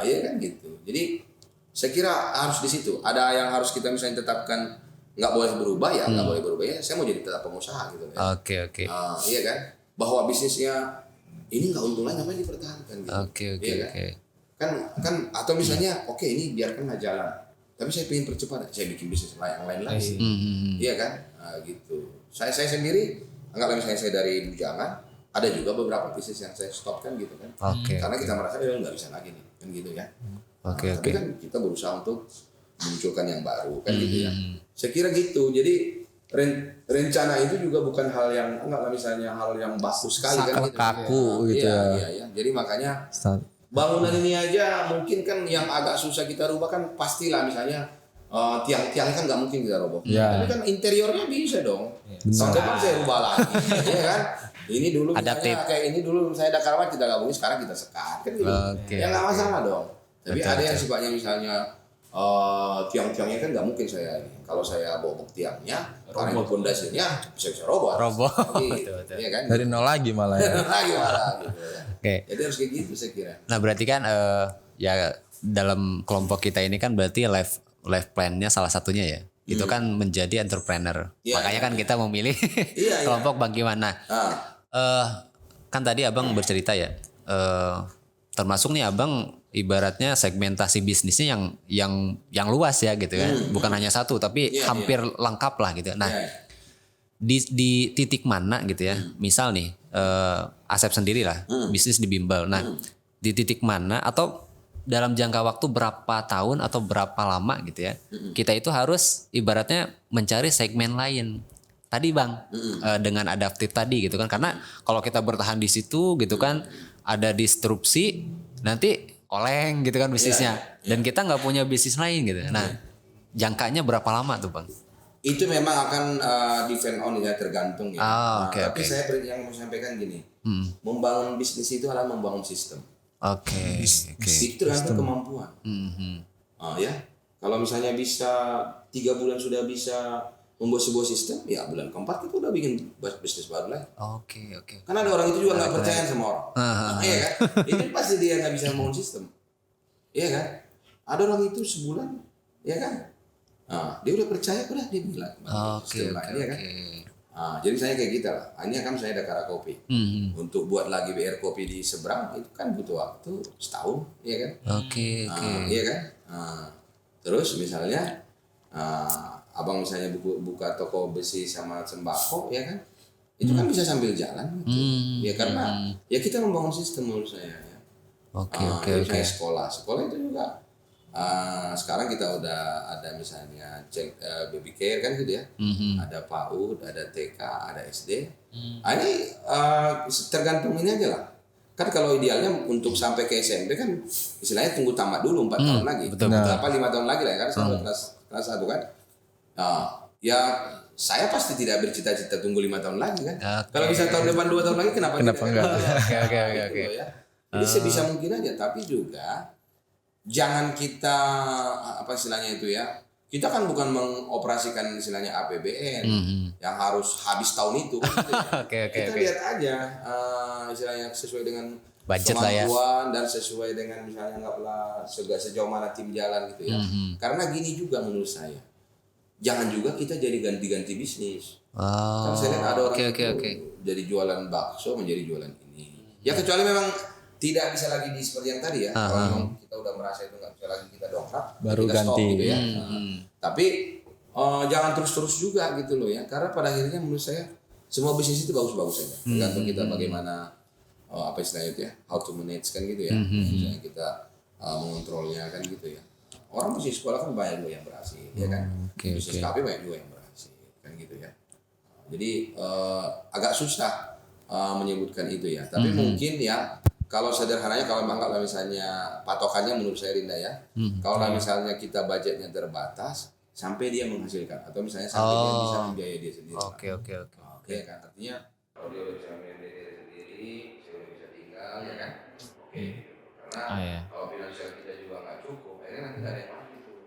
Iya kan gitu. Jadi saya kira harus di situ. Ada yang harus kita misalnya tetapkan nggak boleh berubah ya, nggak boleh berubah ya. Saya mau jadi tetap pengusaha gitu. Ya. Oke. Iya kan? Bahwa bisnisnya ini nggak untung lagi, ngapain dipertahankan? Gitu. Oke. Kan atau misalnya ini biarkanlah jalan, tapi saya ingin percepat, saya bikin bisnis yang lain lagi. Iya kan, gitu. Saya sendiri anggaplah misalnya saya dari bujangan, ada juga beberapa bisnis yang saya stopkan gitu kan. Karena kita merasa nggak bisa lagi nih kan gitu ya. Tapi kan kita berusaha untuk munculkan yang baru kan gitu ya. Saya kira gitu. Jadi rencana itu juga bukan hal yang anggaplah misalnya hal yang bagus sekali kan gitu. Kaku gitu ya. Iya. Jadi makanya bangunan ini aja mungkin kan yang agak susah kita rubah kan pastilah misalnya tiang-tiang kan nggak mungkin kita roboh. Tapi kan interiornya bisa dong. Sampai kan saya rubah lagi, ya kan? Ini dulu misalnya kayak ini dulu saya ada kamar kita gabungin, sekarang kita sekat kan gitu. Ya nggak masalah dong. Tapi ada yang sifatnya misalnya tiang-tiangnya kan nggak mungkin saya kalau saya bobok tiangnya, karena itu pondasinya bisa roboh. Iya kan? Dari nol lagi malah ya. Gitu ya. Jadi harus kayak gitu saya kira. Nah berarti kan ya dalam kelompok kita ini kan berarti life plan-nya salah satunya ya. Itu kan menjadi entrepreneur. Makanya kan kita memilih kelompok Bang Kiman. Nah, kan tadi Abang bercerita ya. Termasuk nih Abang ibaratnya segmentasi bisnisnya yang luas ya gitu kan. Bukan hanya satu tapi hampir lengkap lah gitu. Nah, di titik mana gitu ya. Misal nih Asep sendiri lah bisnis di bimbel. Nah, di titik mana atau dalam jangka waktu berapa tahun atau berapa lama gitu ya, kita itu harus ibaratnya mencari segmen lain. Tadi Bang dengan adaptif tadi gitu kan, karena kalau kita bertahan di situ gitu kan, ada disrupsi nanti oleng gitu kan bisnisnya. Dan kita nggak punya bisnis lain gitu. Nah, jangkanya berapa lama tuh Bang? Itu memang akan depend on ya, tergantung ya. Tapi saya yang mau sampaikan gini, membangun bisnis itu adalah membangun sistem. Itu tergantung kemampuan. Ya, kalau misalnya bisa 3 bulan sudah bisa membuat sebuah sistem, ya bulan keempat kita udah bikin bisnis baru lagi. Karena ada orang itu juga nggak percaya sama orang. Iya kan? Itu pasti dia nggak bisa membangun sistem. Iya kan? Ada orang itu sebulan, ya kan? Dia udah percaya, udah dia bilang. Iya kan? Jadi saya kayak kita lah. Ini kan saya ada Kara Kopi. Untuk buat lagi BR Kopi di seberang itu kan butuh waktu setahun, iya kan? Iya kan? Terus misalnya abang misalnya buka toko besi sama sembako, ya kan? Itu kan bisa sambil jalan, gitu. Ya karena ya kita membangun sistem menurut saya. Ya. Misalnya sekolah itu juga. Sekarang kita udah ada misalnya baby care kan gitu ya, ada PAUD, ada TK, ada SD. Ini tergantung ini aja lah. Kan kalau idealnya untuk sampai ke SMP kan istilahnya tunggu tamat dulu 4 tahun lagi, apa 5 tahun lagi lah kan, sampai kelas 1 kan. Ya saya pasti tidak bercita-cita tunggu 5 tahun lagi kan. Kalau bisa tahun depan 2 tahun lagi kenapa enggak? Jadi sebisa mungkin aja, tapi juga jangan kita apa istilahnya itu ya, kita kan bukan mengoperasikan istilahnya APBN yang harus habis tahun itu kan, gitu ya. Kita lihat aja istilahnya sesuai dengan budget kemampuan dan sesuai dengan misalnya anggaplah sejauh mana tim jalan gitu ya. Karena gini juga menurut saya, jangan juga kita jadi ganti-ganti bisnis. Kan saya lihat ada orang itu jadi jualan bakso menjadi jualan ini. Ya kecuali memang tidak bisa lagi seperti yang tadi ya. Kalau memang kita udah merasa itu nggak bisa lagi kita dongkrak, baru kita ganti stop gitu ya. Tapi jangan terus-terus juga gitu loh ya. Karena pada akhirnya menurut saya semua bisnis itu bagus-bagus aja. Tergantung kita bagaimana apa istilahnya itu ya, how to manage kan gitu ya. Misalnya kita mengontrolnya kan gitu ya. Orang bisnis sekolah kan banyak juga yang berhasil, ya kan. Bisnis kafe banyak juga yang berhasil kan gitu ya. Jadi agak susah menyebutkan itu ya. Tapi mungkin ya, kalau sederhananya, kalau anggaplah misalnya patokannya menurut saya Rinda ya, kalau misalnya kita budgetnya terbatas sampai dia menghasilkan, atau misalnya sampai dia bisa membiayai dia sendiri. Oke kan, artinya kalau dia bisa membiayai dia sendiri, dia bisa tinggal ya kan. Karena kalau finansial kita juga nggak cukup, akhirnya nanti nggak ada yang mati tuh.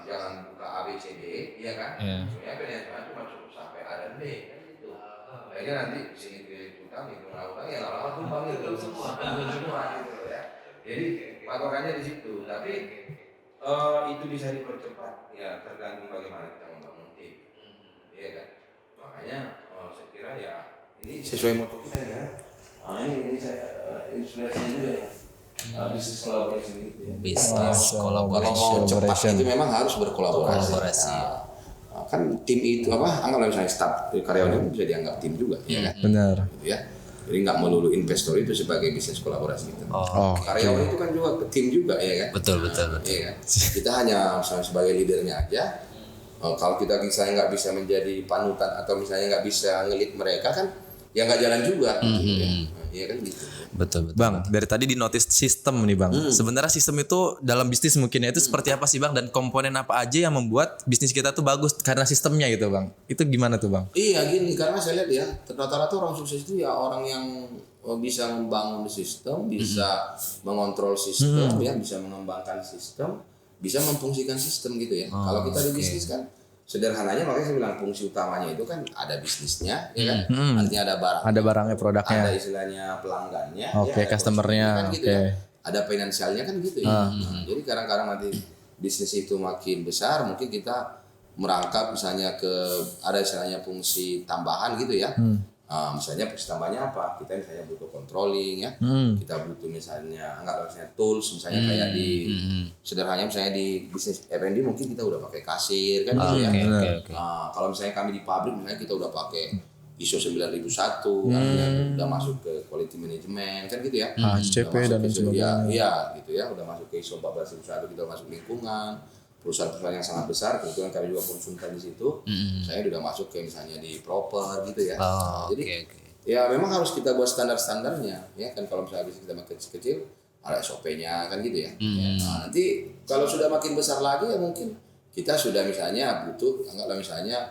Jangan buka A B C D, ya kan? Sebenarnya finansial cuma cukup sampai A dan B kan gitu. Akhirnya nanti di sini utang itu utang ya lama-lama tumpang itu semua gitu ya. Jadi patokannya di situ. Tapi itu bisa dipercepat ya, tergantung bagaimana kita membangun tim. Iya kan. Makanya saya kira ya ini sesuai moto kita ya. Ini saya inspirasinya juga ya. Bisnis collaboration gitu ya. Bisnis collaboration. Kalau mau cepat itu memang harus berkolaborasi. Kan tim itu anggaplah misalnya staff karyawan itu bisa dianggap tim juga, ya kan? Benar. Gitu ya. Jadi nggak melulu investor itu sebagai bisnis kolaborasi gitu. Karyawan itu kan juga tim juga, ya kan? Betul. Ya kan? Kita hanya misalnya sebagai leadernya aja. Kalau kita misalnya nggak bisa menjadi panutan atau misalnya nggak bisa ngelit mereka kan, ya nggak jalan juga. Gitu ya. Iya kan gitu. Betul. Bang, dari tadi di notice sistem nih Bang. Sebenarnya sistem itu dalam bisnis mungkinnya itu seperti apa sih Bang, dan komponen apa aja yang membuat bisnis kita tuh bagus karena sistemnya gitu Bang. Itu gimana tuh Bang? Iya gini, karena saya lihat ya rata-rata orang sukses itu ya orang yang bisa membangun sistem, bisa mengontrol sistem, ya bisa mengembangkan sistem, bisa memfungsikan sistem gitu ya. Kalau kita di bisnis kan sederhananya, makanya saya bilang fungsi utamanya itu kan ada bisnisnya, ya kan. Artinya ada barangnya, produknya, ada istilahnya pelanggannya, customernya, kan gitu ya. Ada finansialnya kan gitu ya. Jadi kadang-kadang nanti bisnis itu makin besar, mungkin kita merangkap misalnya ada istilahnya fungsi tambahan gitu ya. Misalnya fungsi tambahannya apa? Kita misalnya butuh controlling ya. Kita butuh misalnya anggaplah misalnya tools, misalnya kayak di sederhananya misalnya di bisnis F&B mungkin kita udah pakai kasir kan gitu ya. Kalau misalnya kami di pabrik misalnya kita udah pakai ISO 9001, artinya udah masuk ke quality management kan gitu ya. HCP dan sebagainya. Iya gitu ya, udah masuk ke ISO 14001, kita masuk lingkungan. Perusahaan-perusahaan yang sangat besar, kebetulan kami juga konsultan di situ. Saya udah masuk ke misalnya di proper gitu ya. Jadi ya memang harus kita buat standar-standarnya ya kan, kalau misalnya bisnis kita makin kecil ada SOP-nya kan gitu ya. Nah, nanti kalau sudah makin besar lagi ya mungkin kita sudah misalnya butuh, anggaplah misalnya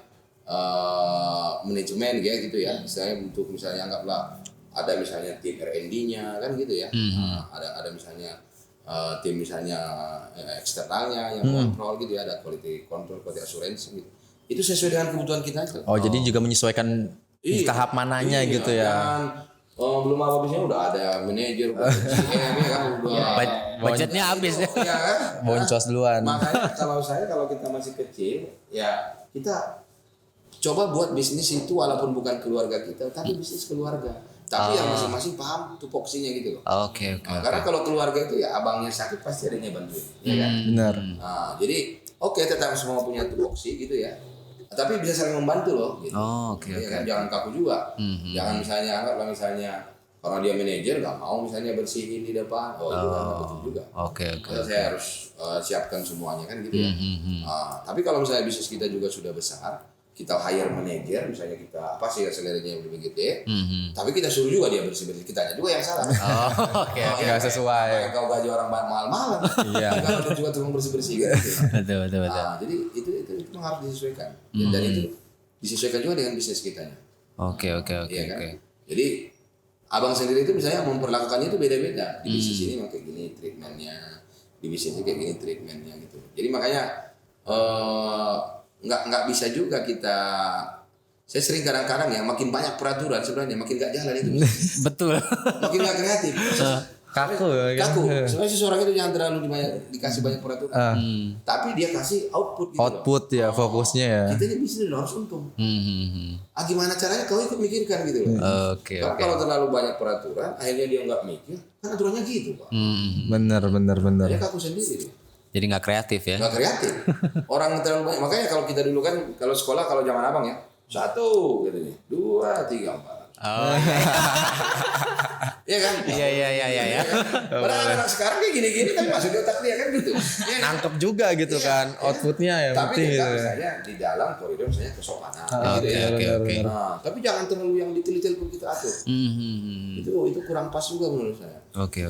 manajemen ya gitu ya. Misalnya untuk misalnya anggaplah ada misalnya tim R&D-nya kan gitu ya. Nah, ada misalnya tim misalnya eksternalnya yang kontrol gitu ya, ada quality control, quality assurance gitu. Itu sesuai dengan kebutuhan kita aja. Oh, jadi juga menyesuaikan tahap mananya gitu ya. Belum apa-apa udah ada manajer, GM ya kan udah. Budgetnya habis ya. Ya kan? Boncos duluan. Makanya kalau kita masih kecil ya kita coba buat bisnis itu walaupun bukan keluarga kita tapi bisnis keluarga. Tapi yang masing-masing paham tupoksinya gitu loh. Oke. Karena kalau keluarga itu ya abangnya sakit pasti adanya bantuin, ya kan? Benar. Nah, jadi tetap semua punya tupoksi gitu ya. Tapi bisa saling membantu loh gitu. Oke. Kan? Jangan kaku juga. Jangan misalnya anggaplah misalnya kalau dia manajer nggak mau misalnya bersihin di depan, itu kan nggak betul juga. Oke. Saya harus siapkan semuanya kan gitu ya. Tapi kalau misalnya bisnis kita juga sudah besar, kita hire manajer, misalnya kita apa sih seleranya yang lebih gede, tapi kita suruh juga dia bersih-bersih, kitanya juga yang salah. Oke. Nggak sesuai. Kau gaji orang mahal-mahal, Iya. kalau dia juga tukang bersih-bersih gitu. Betul. Nah, jadi itu harus disesuaikan, dan itu disesuaikan juga dengan bisnis kitanya. Oke. Iya kan? Jadi abang sendiri itu misalnya memperlakukannya itu beda-beda. Di bisnis ini memang kayak gini treatmentnya, di bisnis ini kayak gini treatmentnya gitu. Jadi makanya nggak bisa juga kita. Saya sering kadang-kadang ya makin banyak peraturan sebenarnya makin nggak jalan itu. Betul. Makin nggak kreatif. Kaku. Sebenarnya seseorang itu jangan terlalu dikasih banyak peraturan. Tapi dia kasih output gitu Output loh. ya, fokusnya ya. Kita ini bisnis harus untung. Gimana caranya kau ikut mikirkan gitu loh. Oke. Karena kalau terlalu banyak peraturan, akhirnya dia nggak mikir. Kan aturannya gitu Pak. Benar. Dia kaku sendiri. Jadi nggak kreatif ya? Nggak kreatif. Orang terlalu banyak. Makanya kalau kita dulu kan, kalau sekolah, kalau zaman abang ya, 1, gitu nih, 2, 3, 4. Oh Iya kan? Iya. Padahal anak sekarang kayak gini-gini tapi masuk di otak dia kan gitu. Ya, Nangkep juga gitu kan, outputnya ya tapi penting kita gitu. misalnya di dalam koridor misalnya kesopanan. Oke. Nah, tapi jangan terlalu yang detail-detail pun kita atur. Itu kurang pas juga menurut saya. Oke.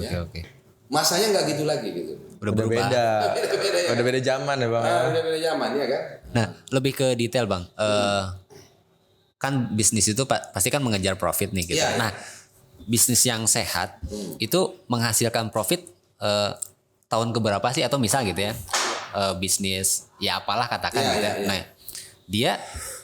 Masanya nggak gitu lagi gitu. Udah berubah. Beda. Beda-beda ya. Udah beda zaman ya Bang. Udah beda zaman ya kan. Nah, lebih ke detail Bang. Kan bisnis itu pasti kan mengejar profit nih gitu. Iya. Nah, bisnis yang sehat itu menghasilkan profit tahun keberapa sih, atau misal gitu ya, bisnis ya apalah katakan gitu ya. Nah, dia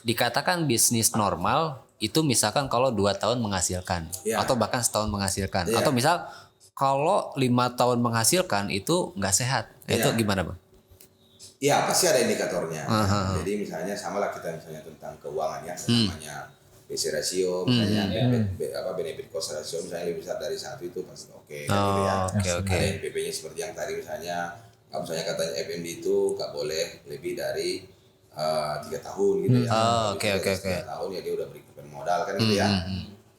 dikatakan bisnis normal itu misalkan kalau 2 tahun menghasilkan atau bahkan setahun menghasilkan, atau misal kalau 5 tahun menghasilkan itu nggak sehat. Itu gimana Bang? Ya pasti ada indikatornya. Jadi misalnya samalah kita misalnya tentang keuangan ya, namanya BC ratio misalnya, benefit cost ratio misalnya lebih besar dari 1 itu pasti oke. Oke. Ada NPP-nya seperti yang tadi misalnya katanya FMD itu nggak boleh lebih dari 3 tahun gitu ya. Oke. 3 tahun ya dia udah berikan modal kan gitu ya.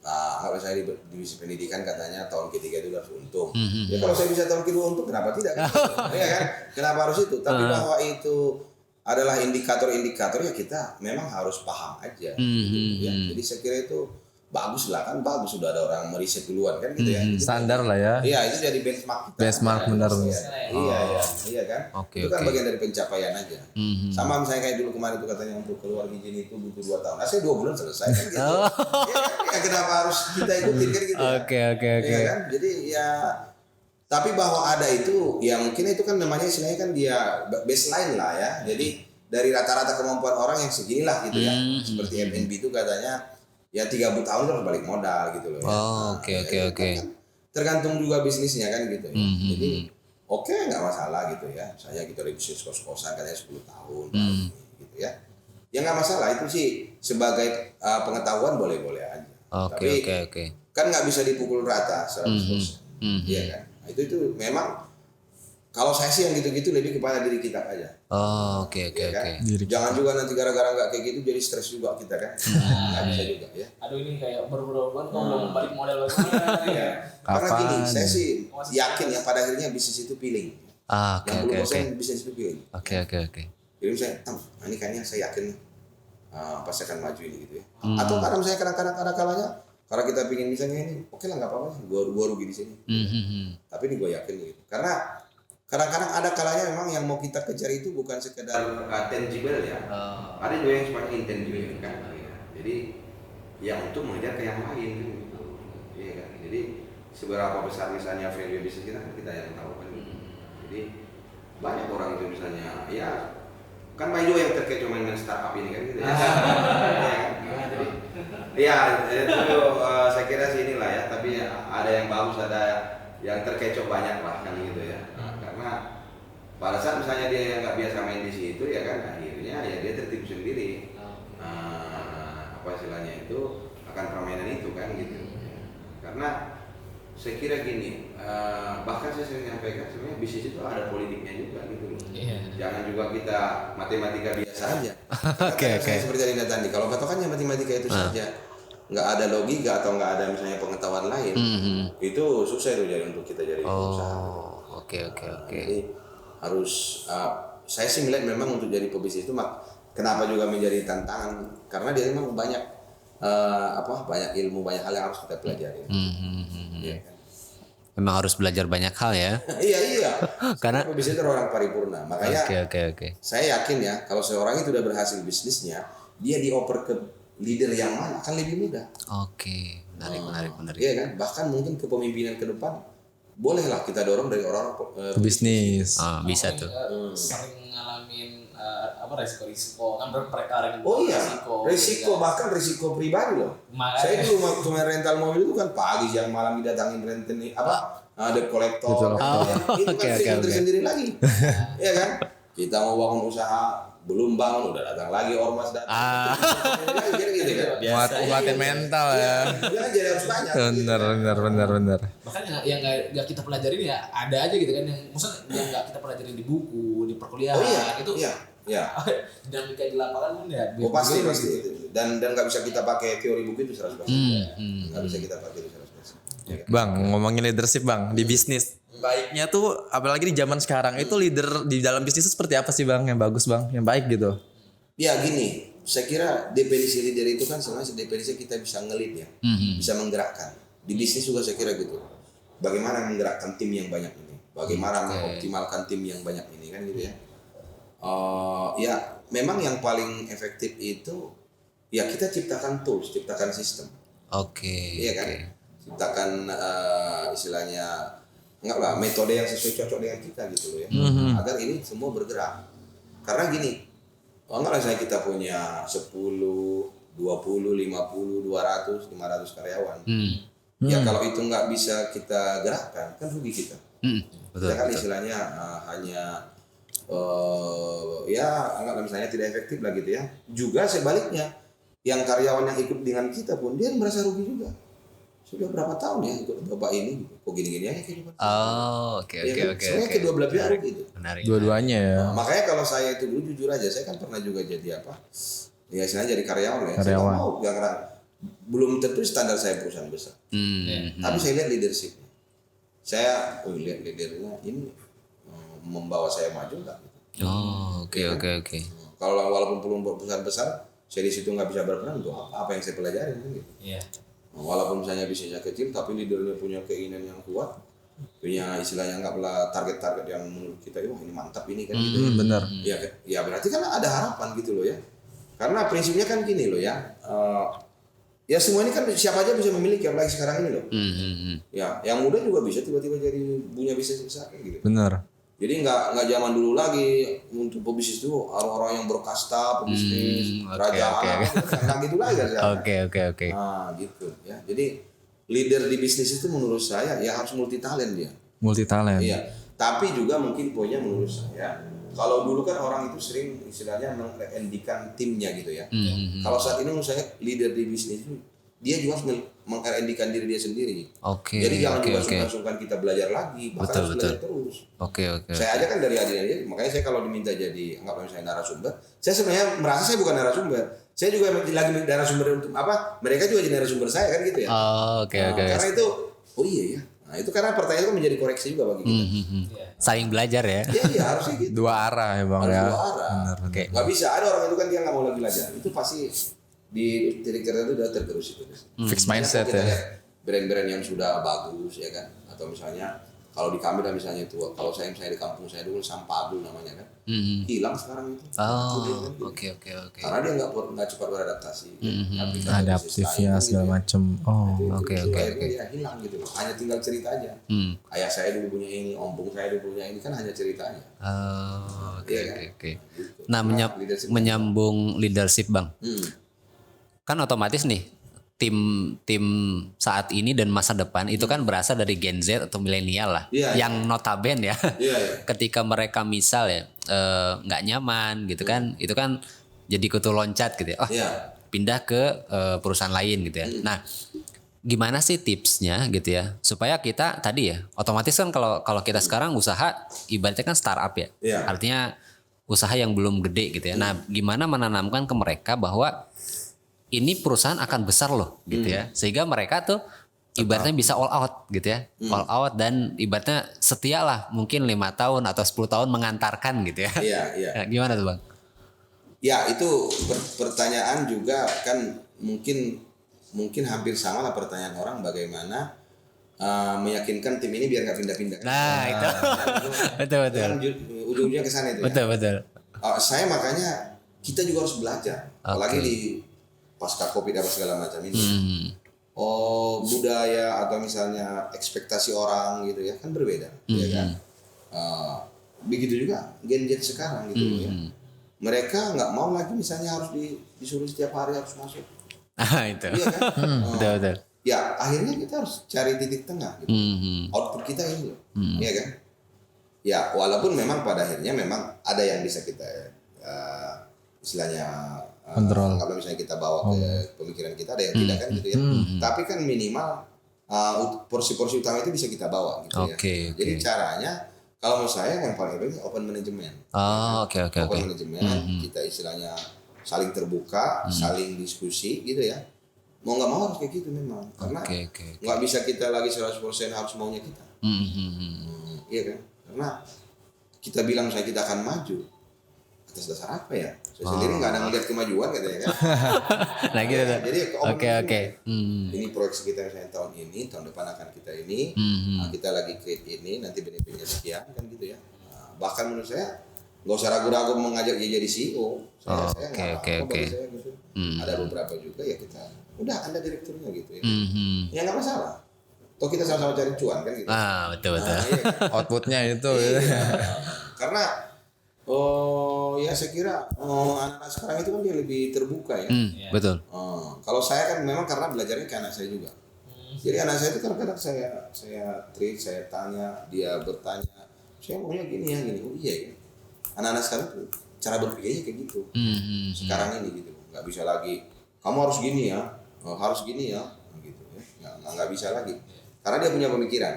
Nah, kalau saya di divisi pendidikan katanya tahun ketiga itu harus untung. Ya kalau saya bisa tahun kedua untung, kenapa tidak? Ya kan? Kenapa harus itu? Tapi bahwa itu adalah indikator-indikator ya kita memang harus paham aja. Gitu, ya. Jadi saya kira itu bagus lah, kan bagus sudah ada orang meriset duluan kan gitu ya. Standar lah ya. Iya, itu jadi benchmark kita. Benchmark benar. Iya kan? Oke, Itu kan bagian dari pencapaian aja. Sama misalnya kayak dulu kemarin itu katanya untuk keluar izin itu butuh 2 tahun. Nah, saya 2 bulan selesai kan gitu. Ya kenapa harus kita ikutin kan gitu. Oke. Ya kan? Jadi ya, tapi bahwa ada itu ya mungkin itu kan namanya istilahnya kan dia baseline lah ya. Jadi dari rata-rata kemampuan orang yang seginilah gitu ya. Seperti FNB itu katanya ya 30 tahun harus balik modal gitu loh ya. Oke. Kan tergantung juga bisnisnya kan gitu ya. Jadi nggak masalah gitu ya. Misalnya kita ada bisnis kos-kosan katanya 10 tahun gitu ya. Ya nggak masalah, itu sih sebagai pengetahuan boleh-boleh aja. Tapi kan nggak bisa dipukul rata 100%. Iya kan. Nah, itu memang kalau saya sih yang gitu-gitu lebih kepada diri kita aja. Oke. Kan? Jangan juga nanti gara-gara nggak kayak gitu jadi stres juga kita kan. Nggak bisa juga ya. Aduh ini kayak berbulan-bulan kok belum balik modal lagi ya. Karena gini, saya sih yakin ya pada akhirnya bisnis itu feeling. Yang 10% bisnis itu feeling. Oke. Jadi misalnya, ini kayaknya saya yakin pasti akan maju ini gitu ya. Atau karena misalnya kadang-kadang kalanya Karena kita pingin misalnya ini, oke lah nggak apa-apa sih, gua rugi di sini. Tapi ini gue yakin gitu. Karena kadang-kadang ada kalanya memang yang mau kita kejar itu bukan sekedar tangible ya. Ada juga yang sifatnya intangible kan. Ya. Jadi yang untuk mengejar ke yang lain gitu. Iya kan. Jadi seberapa besar misalnya value bisnis kita kan kita yang tahu kan. Jadi banyak orang itu misalnya ya kan banyak juga yang terkecoh main startup ini kan gitu ya. Jadi ya itu saya kira sih inilah ya, tapi ada yang bagus, ada yang terkecoh banyak lah kan gitu ya. Karena pada saat misalnya dia yang nggak biasa main di situ ya kan, akhirnya ya dia tertipu sendiri. Apa istilahnya itu akan permainan itu kan gitu. Karena saya kira gini, bahkan saya sering menyampaikan sebenarnya bisnis itu ada politiknya juga gitu loh. Jangan juga kita matematika biasa aja. Oke. Seperti tadi tadi, kalau patokannya matematika itu saja, nggak ada logika atau nggak ada misalnya pengetahuan lain, itu susah itu jadi untuk kita jadi usaha. Oke. Jadi harus, saya sih melihat memang untuk jadi pebisnis itu, kenapa juga menjadi tantangan, karena dia memang banyak banyak ilmu, banyak hal yang harus kita pelajari. Ya, kan? Memang harus belajar banyak hal ya. Iya. Karena pebisnis itu orang paripurna. Makanya Oke. saya yakin ya, kalau seorang itu sudah berhasil bisnisnya, dia dioper ke leader yang mana akan lebih mudah. Oke, menarik. Iya kan? Bahkan mungkin kepemimpinan ke depan bolehlah kita dorong dari orang Bisnis. Bisa tuh. Sering ngalamin resiko-risiko kan berperkara Oh iya, risiko bahkan risiko pribadi loh. Saya dulu waktu main rental mobil itu kan pagi siang malam didatangin rentenir debt collector. Itu kan risiko tersendiri lagi. Iya kan? Kita mau bangun usaha belum bangun udah datang lagi ormas datang. Gitu kan. Kuatin mental ya. Ya jadi harus banyak. Benar. Bahkan yang nggak kita pelajarin ya ada aja gitu kan, yang maksudnya yang nggak kita pelajarin di buku, di perkuliahan itu. Iya. Dinamika di lapangan pun ya. Pasti. Dan nggak bisa kita pakai teori buku itu 100%. Nggak bisa kita pakai itu 100%. Bang, ngomongin leadership bang di bisnis. Baiknya tuh apalagi di zaman sekarang itu leader di dalam bisnis itu seperti apa sih bang yang bagus bang, yang baik gitu? Ya gini, saya kira definisi leader itu kan sebenarnya definisi kita bisa nge-lead ya, bisa menggerakkan. Di bisnis juga saya kira gitu. Bagaimana menggerakkan tim yang banyak ini, bagaimana mengoptimalkan tim yang banyak ini kan gitu ya. Ya memang yang paling efektif itu ya kita ciptakan tools, ciptakan sistem. Iya kan, ciptakan istilahnya metode yang sesuai cocok dengan kita gitu loh ya, agar ini semua bergerak. Karena gini, anggaplah saya kita punya 10, 20, 50, 200, 500 karyawan. Ya kalau itu nggak bisa kita gerakkan, kan rugi kita. Kita kan istilahnya hanya ya anggaplah misalnya tidak efektif lah gitu ya. Juga sebaliknya, yang karyawan yang ikut dengan kita pun dia merasa rugi juga. Sudah berapa tahun ya ikut bapak ini, kok gini-gini aja kehidupan. Oke. Sebenarnya kedua belah pihak gitu. Menarik. Dua-duanya ya. Makanya kalau saya itu dulu jujur aja, saya kan pernah juga jadi apa? Ya istilahnya jadi karyawan ya. Saya mau karena belum tentu standar saya perusahaan besar. Tapi saya lihat leadershipnya. Saya lihat leadernya ini membawa saya maju nggak? Oke. Kalau walaupun perusahaan besar, saya di situ nggak bisa berperan, untuk apa yang saya pelajarin gitu. Iya. Walaupun misalnya bisnisnya kecil, tapi leadernya punya keinginan yang kuat, punya istilahnya anggaplah target-target yang menurut kita, wah ini mantap ini kan gitu. Benar. Ya berarti kan ada harapan gitu loh ya. Karena prinsipnya kan gini loh ya. Ya semua ini kan siapa aja bisa memiliki, apalagi sekarang ini loh. Ya, yang muda juga bisa tiba-tiba jadi punya bisnis besar gitu. Benar. Jadi nggak zaman dulu lagi untuk pebisnis itu orang-orang yang berkasta, pebisnis, kerajaan, nggak gitu lagi kan. Oke. Nah gitu ya. Jadi leader di bisnis itu menurut saya ya harus multi talent dia. Multi talent. Iya. Tapi juga mungkin poinnya menurut saya, kalau dulu kan orang itu sering istilahnya mengendikan timnya gitu ya. Kalau saat ini menurut saya leader di bisnis itu dia juga harus mengendikan diri dia sendiri. Jadi jangan juga sungkan-sungkan kita belajar lagi, bahkan harus belajar terus. Saya aja kan dari adik-adik, makanya saya kalau diminta jadi anggaplah misalnya narasumber, saya sebenarnya merasa saya bukan narasumber. Saya juga lagi narasumber untuk apa? Mereka juga jadi narasumber saya kan gitu ya. Karena itu, iya ya. Nah itu karena pertanyaan itu menjadi koreksi juga bagi kita. Saling belajar ya. Iya harusnya gitu. Dua arah ya bang ya. Dua arah. Gak bisa ada orang itu kan dia nggak mau lagi belajar. Itu pasti di titik tertentu udah tergerus itu. Fix mindset kita ya. lihat brand-brand yang sudah bagus ya kan, atau misalnya kalau di kami misalnya itu, kalau saya misalnya di kampung saya dulu Sampagul namanya kan, hilang sekarang itu. Oh, oke. Karena dia nggak cepat beradaptasi. Adaptifnya segala macem. Oh, oke. Akhirnya dia hilang gitu, hanya tinggal cerita aja. Ayah saya dulu punya ini, ompong saya dulu punya ini, kan hanya ceritanya. Oke. Gitu. Nah, menyambung leadership Bang. Kan otomatis nih tim saat ini dan masa depan itu kan berasal dari Gen Z atau milenial lah, yang notabene ya, ketika mereka misal ya nggak nyaman gitu kan, itu kan jadi kutu loncat gitu ya, pindah ke perusahaan lain gitu ya. Nah, gimana sih tipsnya gitu ya supaya kita tadi ya, otomatis kan kalau kita sekarang usaha ibaratnya kan startup ya, artinya usaha yang belum gede gitu ya. Nah, gimana menanamkan ke mereka bahwa ini perusahaan akan besar loh gitu ya, sehingga mereka tuh ibaratnya bisa all out gitu ya, all out dan ibaratnya setia lah, mungkin 5 tahun atau 10 tahun mengantarkan gitu ya. Nah, gimana tuh Bang? Ya itu pertanyaan juga kan mungkin hampir sama lah pertanyaan orang, bagaimana meyakinkan tim ini biar nggak pindah-pindah. Nah itu betul. Kan ujung-ujungnya ke sana itu. Betul. Saya makanya kita juga harus belajar, apalagi di pasca Covid apa segala macam ini. Budaya atau misalnya ekspektasi orang gitu ya kan berbeda, ya kan. Begitu juga Gen Z sekarang gitu ya. Mereka nggak mau lagi misalnya harus disuruh setiap hari harus masuk. Itu. Iya kan? Betul. Ya akhirnya kita harus cari titik tengah gitu. Output kita ini loh, iya kan? Ya walaupun memang pada akhirnya memang ada yang bisa kita istilahnya kontrol. Kalau misalnya kita bawa ke pemikiran kita, ada yang tidak kan gitu ya. Tapi kan minimal porsi-porsi utama itu bisa kita bawa gitu ya. Jadi caranya kalau menurut saya yang paling penting open management. Open management, kita istilahnya saling terbuka, saling diskusi gitu ya. Mau nggak mau harus kayak gitu memang. Karena nggak bisa kita lagi 100% harus maunya kita. Iya kan? Karena kita bilang misalnya kita akan maju atas dasar apa ya? Saya sendiri nggak ada ngeliat kemajuan katanya kan. Nah gitu tuh. Jadi Oke. Ini proyeksi kita misalnya tahun ini, tahun depan akan kita ini, kita lagi create ini, nanti benefitnya sekian kan gitu ya. Bahkan menurut saya nggak usah ragu-ragu mengajak dia jadi CEO. Saya nggak bagi saya gitu. Ada beberapa juga ya kita, udah Anda direkturnya gitu ya. Ya nggak masalah. Toh kita sama-sama cari cuan kan gitu. Betul. Iya, kan? Outputnya itu. Karena ya saya kira anak-anak sekarang itu kan dia lebih terbuka ya. Betul. Kalau saya kan memang karena belajarnya ke anak saya juga. Jadi anak saya itu kadang-kadang saya treat, saya tanya, dia bertanya, saya maunya gini ya gini. Oh iya ya. Anak-anak sekarang tuh cara berpikirnya kayak gitu. Sekarang ini gitu, nggak bisa lagi. Kamu harus gini ya, harus gini ya, gitu ya. Nggak bisa lagi. Karena dia punya pemikiran.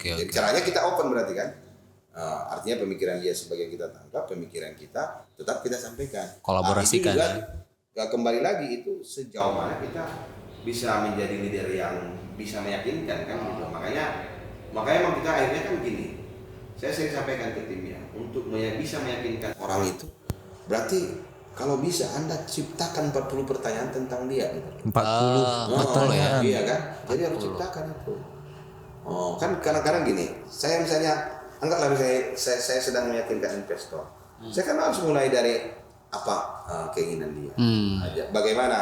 Jadi caranya kita open berarti kan. Artinya pemikiran dia sebagai kita tangkap, pemikiran kita tetap kita sampaikan. Kolaborasikan. Itu juga kembali lagi itu sejauh mana kita bisa menjadi leader yang bisa meyakinkan kan gitu. Makanya emang kita akhirnya kan gini. Saya sering sampaikan ke timnya untuk bisa meyakinkan orang itu. Berarti kalau bisa Anda ciptakan 40 pertanyaan tentang dia gitu. 40 pertanyaan. Iya kan? Jadi harus ciptakan itu. Kan kadang-kadang gini, saya misalnya anggaplah saya sedang meyakinkan investor. Saya kan harus mulai dari apa keinginan dia, bagaimana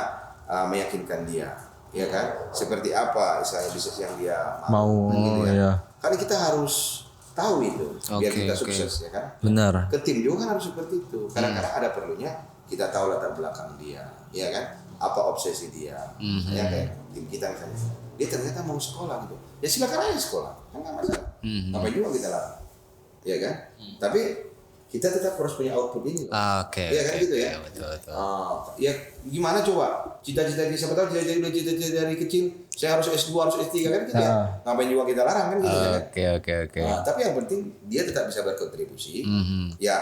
meyakinkan dia, ya kan? Seperti apa istilahnya bisnis yang dia mau gitu ya. Karena kita harus tahu itu biar kita sukses ya kan. Benar. Ke tim juga kan harus seperti itu. Kadang-kadang ada perlunya kita tahu latar belakang dia, ya kan? Apa obsesi dia? Ya kayak tim kita misalnya, dia ternyata mau sekolah gitu. Ya silakan aja sekolah, kan nggak masalah. Apa juga kita larang. Ya kan? Tapi kita tetap harus punya output ini. Iya kan gitu ya. Betul. Ya gimana coba? Cita-cita dia siapa tahu cita-cita dari kecil saya harus S2 harus S3 kan gitu ya. Ngapain juga kita larang kan gitu kan. Oke. Tapi yang penting dia tetap bisa berkontribusi. Ya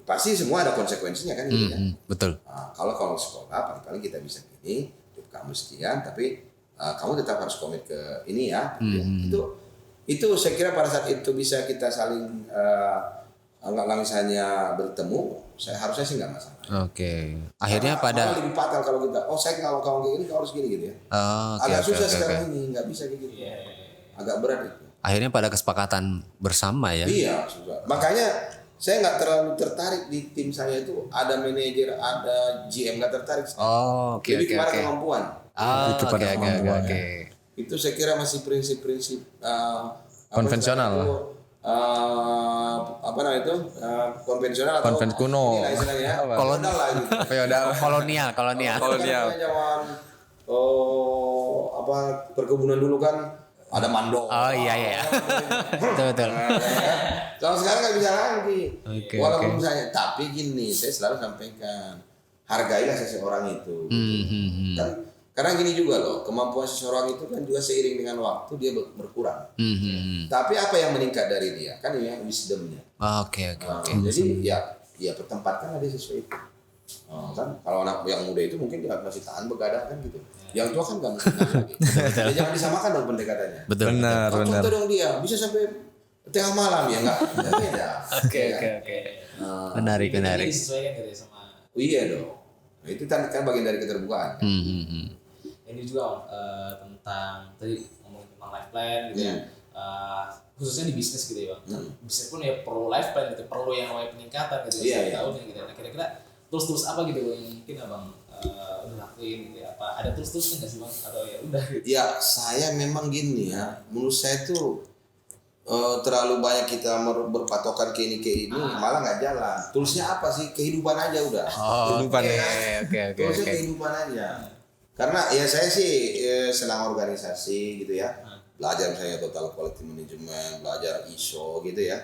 pasti semua ada konsekuensinya kan gitu kan. Betul. Kalau sekolah paling kita bisa gini, kamu sekian tapi kamu tetap harus komit ke ini ya. Itu saya kira pada saat itu bisa kita saling kalau misalnya bertemu, saya harusnya sih nggak masalah. Oke. Akhirnya Malah pada lebih fatal kalau kita, saya kalau kawan kayak gini, kau harus gini gitu ya. Agak susah sekarang ini, nggak bisa kayak gitu. Agak berat itu. Akhirnya pada kesepakatan bersama ya. Iya, susah. Makanya saya nggak terlalu tertarik di tim saya itu ada manajer, ada GM, nggak tertarik. Oh, oke. Lebih kepada kemampuan. Oke. Itu saya kira masih prinsip-prinsip Konvensional. Apa namanya itu konvensional atau kuno. inilah istilahnya Kolonial lah gitu. kolonial. Zaman perkebunan dulu kan ada mandor. Oh iya. Betul. Kalau sekarang nggak bisa lagi. Walaupun Oke. saya, tapi gini, saya selalu sampaikan, hargailah seseorang itu. Kan karena gini juga loh, kemampuan seseorang itu kan juga seiring dengan waktu dia berkurang. Tapi apa yang meningkat dari dia? Kan ini wisdomnya. Oke. Jadi ya pertempatkan dia sesuai itu. Kan kalau anak yang muda itu mungkin dia masih tahan begadang kan gitu. Yang tua kan nggak mungkin lagi. Jadi jangan disamakan dong pendekatannya. Betul. Benar. Contoh dong dia bisa sampai tengah malam ya nggak? Beda. Oke. Menarik. Ini disesuaikan gitu ya sama. Iya dong. Nah, itu kan bagian dari keterbukaan. Kan? Ini juga tentang tadi ngomongin tentang life plan gitu ya. Khususnya di bisnis gitu ya bang. Bisnis pun ya perlu life plan gitu, perlu yang namanya peningkatan gitu ya. Tahun gitu. Nah kira-kira tools apa gitu yang mungkin abang udah lakuin gitu ya? Apa ada tools-toolsnya nggak sih bang? Atau ya udah gitu? Ya saya memang gini ya. Menurut saya tuh terlalu banyak kita berpatokan ke ini malah nggak jalan. Toolsnya apa sih? Kehidupan aja udah. Kehidupan ya. Oke. Toolsnya kehidupan aja. Karena ya saya sih senang organisasi gitu ya. Belajar misalnya total quality management, belajar ISO gitu ya.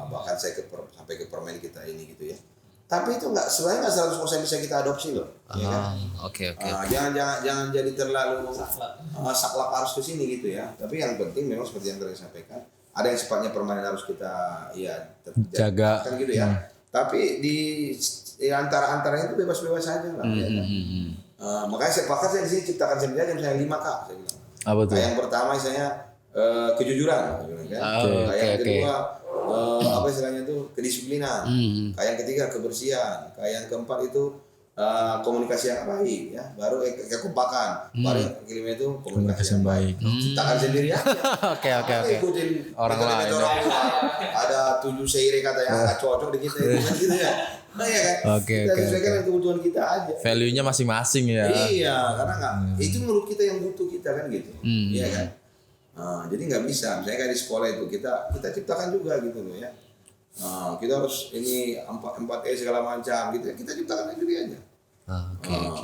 Bahkan saya sampai ke permen kita ini gitu ya. Tapi itu sebenarnya nggak 100% bisa kita adopsi loh. Ya kan? Oke. Jangan jadi terlalu saklek harus ke sini gitu ya. Tapi yang penting memang seperti yang tadi sampaikan, ada yang sifatnya permanen harus kita jaga kan gitu ya. Tapi di antara-antaranya itu bebas-bebas saja lah. Ya kan? Makanya saya di sini ciptakan sendiri aja misalnya 5K saya bilang. Apa tuh? Yang pertama misalnya kejujuran kan. Yang kedua apa istilahnya itu kedisiplinan. Yang ketiga kebersihan. Yang keempat itu komunikasi yang baik ya. Baru kekompakan. Baru yang kelima itu komunikasi yang baik. Ciptakan sendiri aja. Oke. Ikutin Orang lain. Ada 7 seire kata yang nggak cocok di kita itu kan gitu ya. Nah ya kan. Kita sesuaikan dengan kebutuhan kita aja. Value-nya masing-masing ya. Iya, karena itu menurut kita yang butuh kita kan gitu. Iya kan. Jadi nggak bisa. Misalnya kayak di sekolah itu kita ciptakan juga gitu loh ya. Kita harus ini 4E segala macam gitu. Kita ciptakan sendiri aja.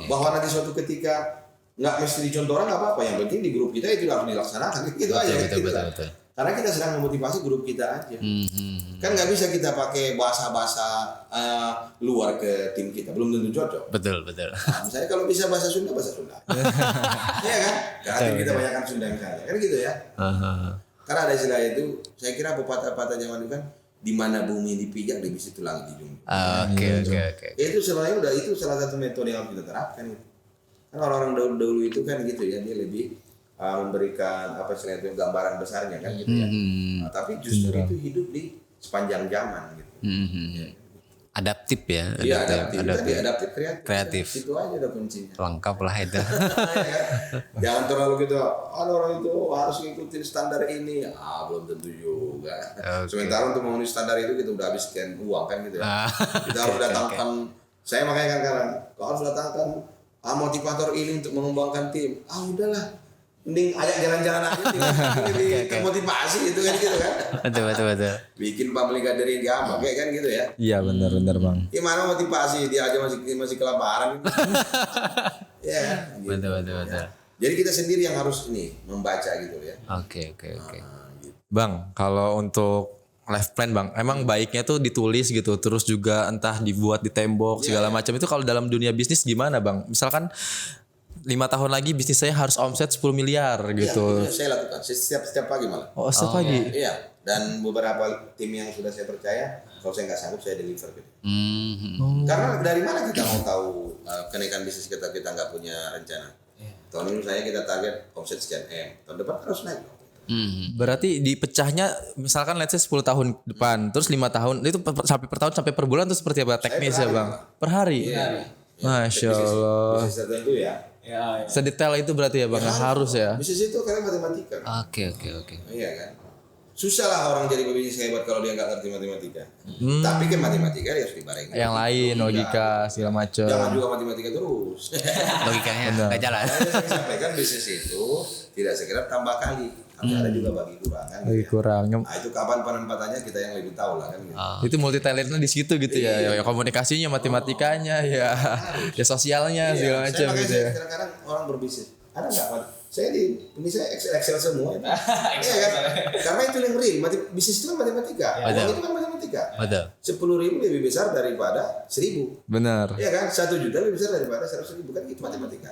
Bahwa nanti suatu ketika nggak mesti dicontoh orang nggak apa-apa. Yang penting di grup kita itu harus dilaksanakan gitu aja. Betul. Karena kita sedang memotivasi grup kita aja. Kan nggak bisa kita pakai bahasa-bahasa luar ke tim kita, belum tentu cocok. Betul. Misalnya kalau bisa bahasa Sunda. Iya kan? Karena tim kita banyakkan Sunda misalnya, kan gitu ya. Karena ada istilah itu, saya kira pepatah-pepatah zaman dulu kan, di mana bumi dipijak di situ langit dijunjung. Oke. Itu sebenarnya itu salah satu metode yang harus kita terapkan. Kan orang-orang dahulu itu kan gitu ya, dia lebih memberikan apa istilahnya itu gambaran besarnya kan gitu ya. Tapi justru itu hidup di sepanjang zaman gitu. Adaptif ya. Iya adaptif kreatif. Itu aja udah kuncinya. Lengkap lah itu. Jangan terlalu gitu. Orang itu harus ngikutin standar ini. Belum tentu juga. Sementara untuk memenuhi standar itu kita udah habiskan uang kan gitu ya. Kita harus datangkan. Saya makanya kan kau harus datangkan motivator ini untuk mengembangkan tim. Udahlah. Mending ajak jalan-jalan aja lebih motivasi itu kan gitu kan. Betul. Bikin public gathering apa kayak kan gitu ya. Iya benar Bang. Gimana motivasi dia aja masih kelaparan. Iya. Gitu. Betul. Jadi kita sendiri yang harus membaca gitu ya. Oke. Gitu. Bang, kalau untuk life plan Bang, emang baiknya tuh ditulis gitu, terus juga entah dibuat di tembok segala macam. Itu kalau dalam dunia bisnis gimana Bang? Misalkan 5 tahun lagi bisnis saya harus omset 10 miliar gitu. Iya, saya lakukan setiap pagi malah. Setiap pagi. Iya, dan beberapa tim yang sudah saya percaya, kalau saya nggak sanggup saya deliver gitu. Karena dari mana kita mau tahu kenaikan bisnis kita nggak punya rencana. Tahun ini saya kita target omset sekian M, tahun depan harus naik. Berarti dipecahnya misalkan let's say 10 tahun depan, terus 5 tahun, itu sampai per tahun sampai per bulan itu seperti apa teknisnya Bang? Per hari? Iya. Masya Allah. Bisnis tertentu ya. Ya. Sedetail itu berarti ya Bang, harus ya. Bisnis itu karena matematika. Oke. Iya kan. Susah lah orang jadi pebisnis hebat kalau dia nggak ngerti matematika. Tapi kan matematika dia harus dibarengi. Yang lain, logika segala macam. Jangan juga matematika terus. Logikanya nggak jalan. Makanya saya sampaikan bisnis itu tidak sekedar tambah kali, tapi ada juga bagi kurangan. Lagi kurang. Nah itu kapan penempatannya kita yang lebih tahu lah kan. Gitu. Itu multi talentnya di situ gitu ya. Ya komunikasinya, matematikanya, ya sosialnya segala macam Makanya gitu ya. kadang-kadang orang berbisnis. Ada nggak? Saya ini saya Excel semua. Iya kan? Karena itu yang real. Bisnis itu kan matematika. Uang itu kan matematika. Betul. 10.000 lebih besar daripada 1.000. Benar. Iya kan? 1 juta lebih besar daripada 100.000 kan itu matematika.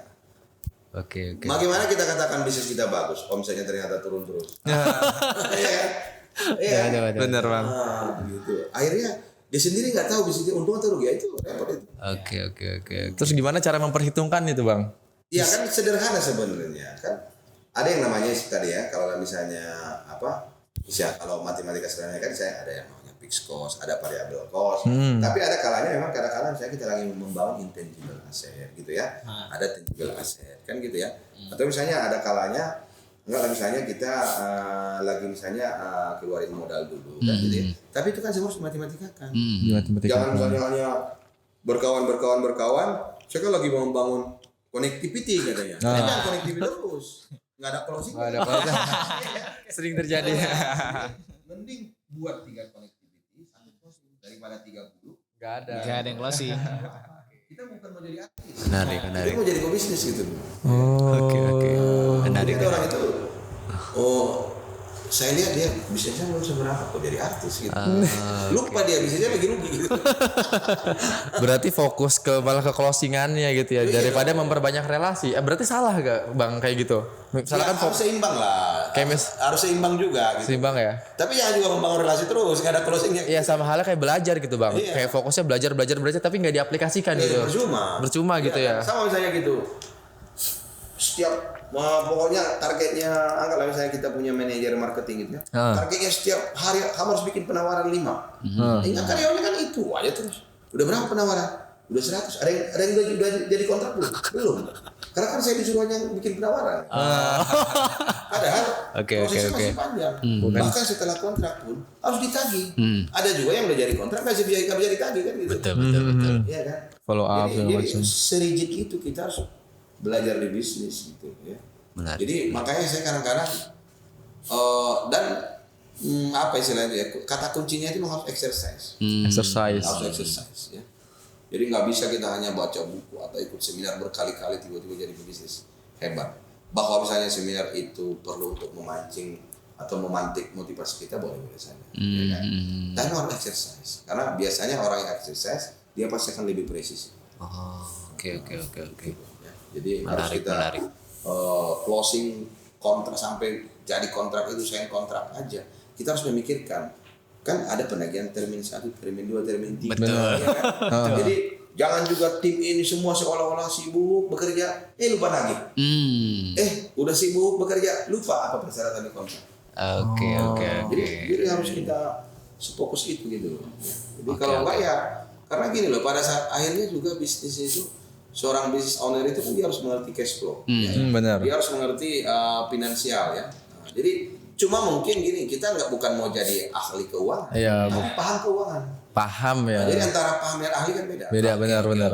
Oke. Bagaimana kita katakan bisnis kita bagus, omsetnya ternyata turun terus. Iya kan? Iya. Benar Bang. Gitu. Akhirnya dia sendiri nggak tahu bisnisnya untung atau rugi, itu repot itu. Oke. Terus gimana cara memperhitungkan itu Bang? Ya kan sederhana sebenarnya kan. Ada yang namanya tadi ya, kalau misalnya kalau matematika sederhana kan saya ada yang namanya fixed cost, ada variable cost. Tapi ada kalanya memang kadang-kadang saya kita lagi membangun intangible asset gitu ya. Ada tangible asset kan gitu ya. Atau misalnya ada kalanya misalnya kita lagi keluarin modal dulu kan gitu ya. Tapi itu kan semua harus matematika kan. Jangan misalnya hanya berkawan, saya kan lagi membangun connectivity katanya. Jangan connectivity terus. Nggak ada closing. Sering terjadi. Mending buat 3 connectivity, 1 closing daripada 30. Nggak ada. Gak ada yang closing. Kita bukan mau jadi artis. Menarik. Kita mau jadi pebisnis gitu. Oke. Menarik. Jadi ada orang itu, saya lihat dia bisnisnya belum seberapa kok jadi artis gitu. Lupa dia bisnisnya lagi rugi gitu. Berarti fokus malah ke closingannya gitu ya, daripada memperbanyak relasi. Berarti salah gak Bang kayak gitu? Misalkan harus seimbang lah. Harus seimbang juga gitu. Seimbang ya. Tapi jangan juga membangun relasi terus, nggak ada closingnya. Iya sama halnya kayak belajar gitu Bang. Iya. Kayak fokusnya belajar tapi nggak diaplikasikan gitu. Percuma gitu ya. Sama misalnya gitu. Setiap pokoknya targetnya, anggaplah misalnya kita punya manajer marketing gitu ya. Targetnya setiap hari kamu harus bikin penawaran 5. Ingat karyawannya kan itu aja terus. Udah berapa penawaran? Udah 100. Ada yang udah jadi kontrak belum? Belum. Karena kan saya disuruh hanya bikin penawaran. Padahal prosesnya masih panjang. Bahkan setelah kontrak pun harus ditagih. Ada juga yang udah jadi kontrak nggak bisa ditagih kan gitu. Betul. Iya kan? Follow up segala macam. Serigit itu kita harus belajar di bisnis gitu ya. Menarik. Jadi makanya saya kadang-kadang apa istilahnya ya, kata kuncinya itu harus exercise. Harus exercise ya. Jadi nggak bisa kita hanya baca buku atau ikut seminar berkali-kali tiba-tiba jadi pebisnis hebat. Bahwa misalnya seminar itu perlu untuk memancing atau memantik motivasi kita boleh-boleh saja. Ya kan? Dan harus exercise. Karena biasanya orang yang exercise dia pasti akan lebih presisi. Oke. Ya. Jadi harus kita closing kontrak sampai jadi kontrak itu sign kontrak aja. Kita harus memikirkan kan ada penagihan termin 1, termin 2, termin 3. Betul. Ya kan? Jadi jangan juga tim ini semua seolah-olah sibuk bekerja, lupa nagih. Udah sibuk bekerja, lupa apa persyaratan di kontrak. Oke. Jadi harus kita sefokus itu gitu loh. Jadi kalau enggak ya, karena gini loh, pada saat akhirnya juga bisnis itu seorang business owner itu kan dia harus mengerti cash flow. Benar. Dia harus mengerti finansial ya. Nah, jadi cuma mungkin gini, kita bukan mau jadi ahli keuangan, tapi paham keuangan. Paham ya. Nah, jadi antara paham dan ahli kan beda. Benar.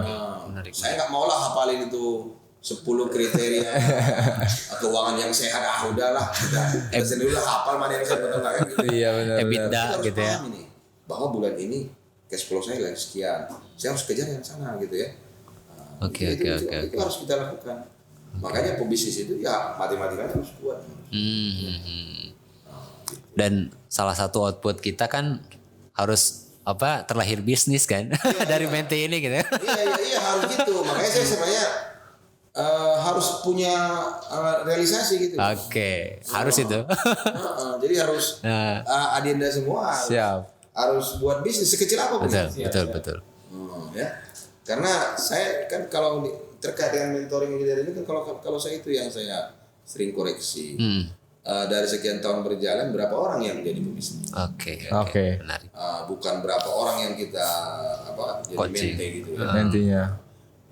Saya nggak maulah hafalin itu 10 kriteria keuangan yang sehat. Udahlah kita sendirilah hafal mana yang sehat atau enggak kan gitu. Iya benar. EBITDA gitu ya. Ini, bahwa bulan ini cash flow saya lagi sekian, saya harus kejar yang sana gitu ya. Oke. Itu harus kita lakukan. Makanya pebisnis itu ya matematikanya harus kuat. Dan salah satu output kita kan harus terlahir bisnis kan dari Mente ini gitu. Iya harus gitu. Makanya saya sebenarnya harus punya realisasi gitu. Oke, harus itu. Jadi harus adenda semua. Harus buat bisnis sekecil apapun. Betul. Ya. Karena saya kan kalau terkait dengan mentoring leader ini kan kalau saya itu yang saya sering koreksi. dari sekian tahun berjalan berapa orang yang menjadi pebisnis. Oke. Menarik. Bukan berapa orang yang kita jadi Coaching. mente gitu. Nantinya.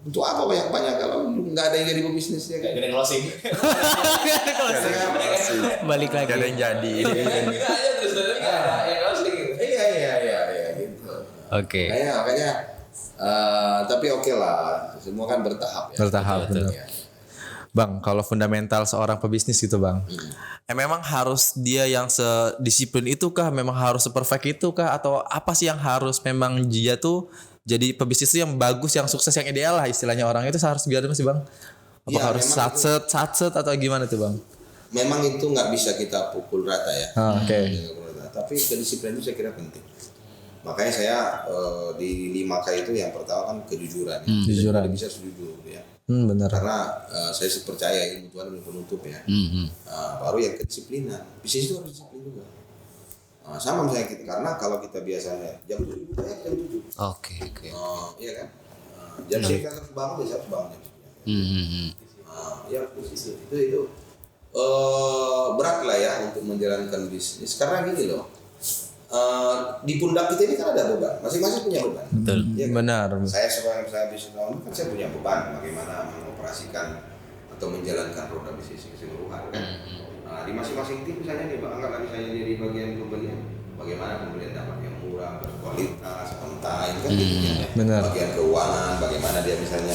Untuk apa banyak-banyak kalau nggak ada yang jadi pebisnis ya kan? Gak ada closing. Balik lagi. Gak ada yang jadi. Kita aja terus yang closing gitu. Iya gitu. Oke. Makanya tapi oke lah, semua kan bertahap ya. Bertahap, Betul. benar. Bang, kalau fundamental seorang pebisnis gitu bang, memang harus dia yang sedisiplin itu kah? Memang harus seperfect itu kah? Atau apa sih yang harus memang dia tuh jadi pebisnis itu yang bagus, yang sukses, yang ideal lah istilahnya orang itu harus gimana sih bang? Apa Ya, harus satset atau gimana tuh bang? Memang itu nggak bisa kita pukul rata ya. Oke. Tapi kedisiplinan itu saya kira penting. Makanya saya di 5K itu yang pertama kan kejujuran. Kejujuran. Jadi bisa jujur ya. Benar. Karena saya percaya ilmu Tuhan ilmu penutup ya. Baru yang kedisiplinan. Bisnis itu harus disiplin juga. Sama misalnya kita, karena kalau kita biasanya jam 7 kita jam 7. Oke. Iya kan. Jam kita harus bangun ya harus bangun. Ya itu berat lah ya untuk menjalankan bisnis. Karena gini loh. Di pundak kita ini kan ada beban, masing-masing punya beban. Betul. Ya kan? Benar. Saya sebagai bisnis owner kan saya punya beban bagaimana mengoperasikan atau menjalankan roda bisnis keseluruhan kan. Di masing-masing tim misalnya nih, anggaplah misalnya jadi bagian pembelian, bagaimana pembelian dapat yang murah, berkualitas, on time kan gitu ya. Benar. Bagian keuangan, bagaimana dia misalnya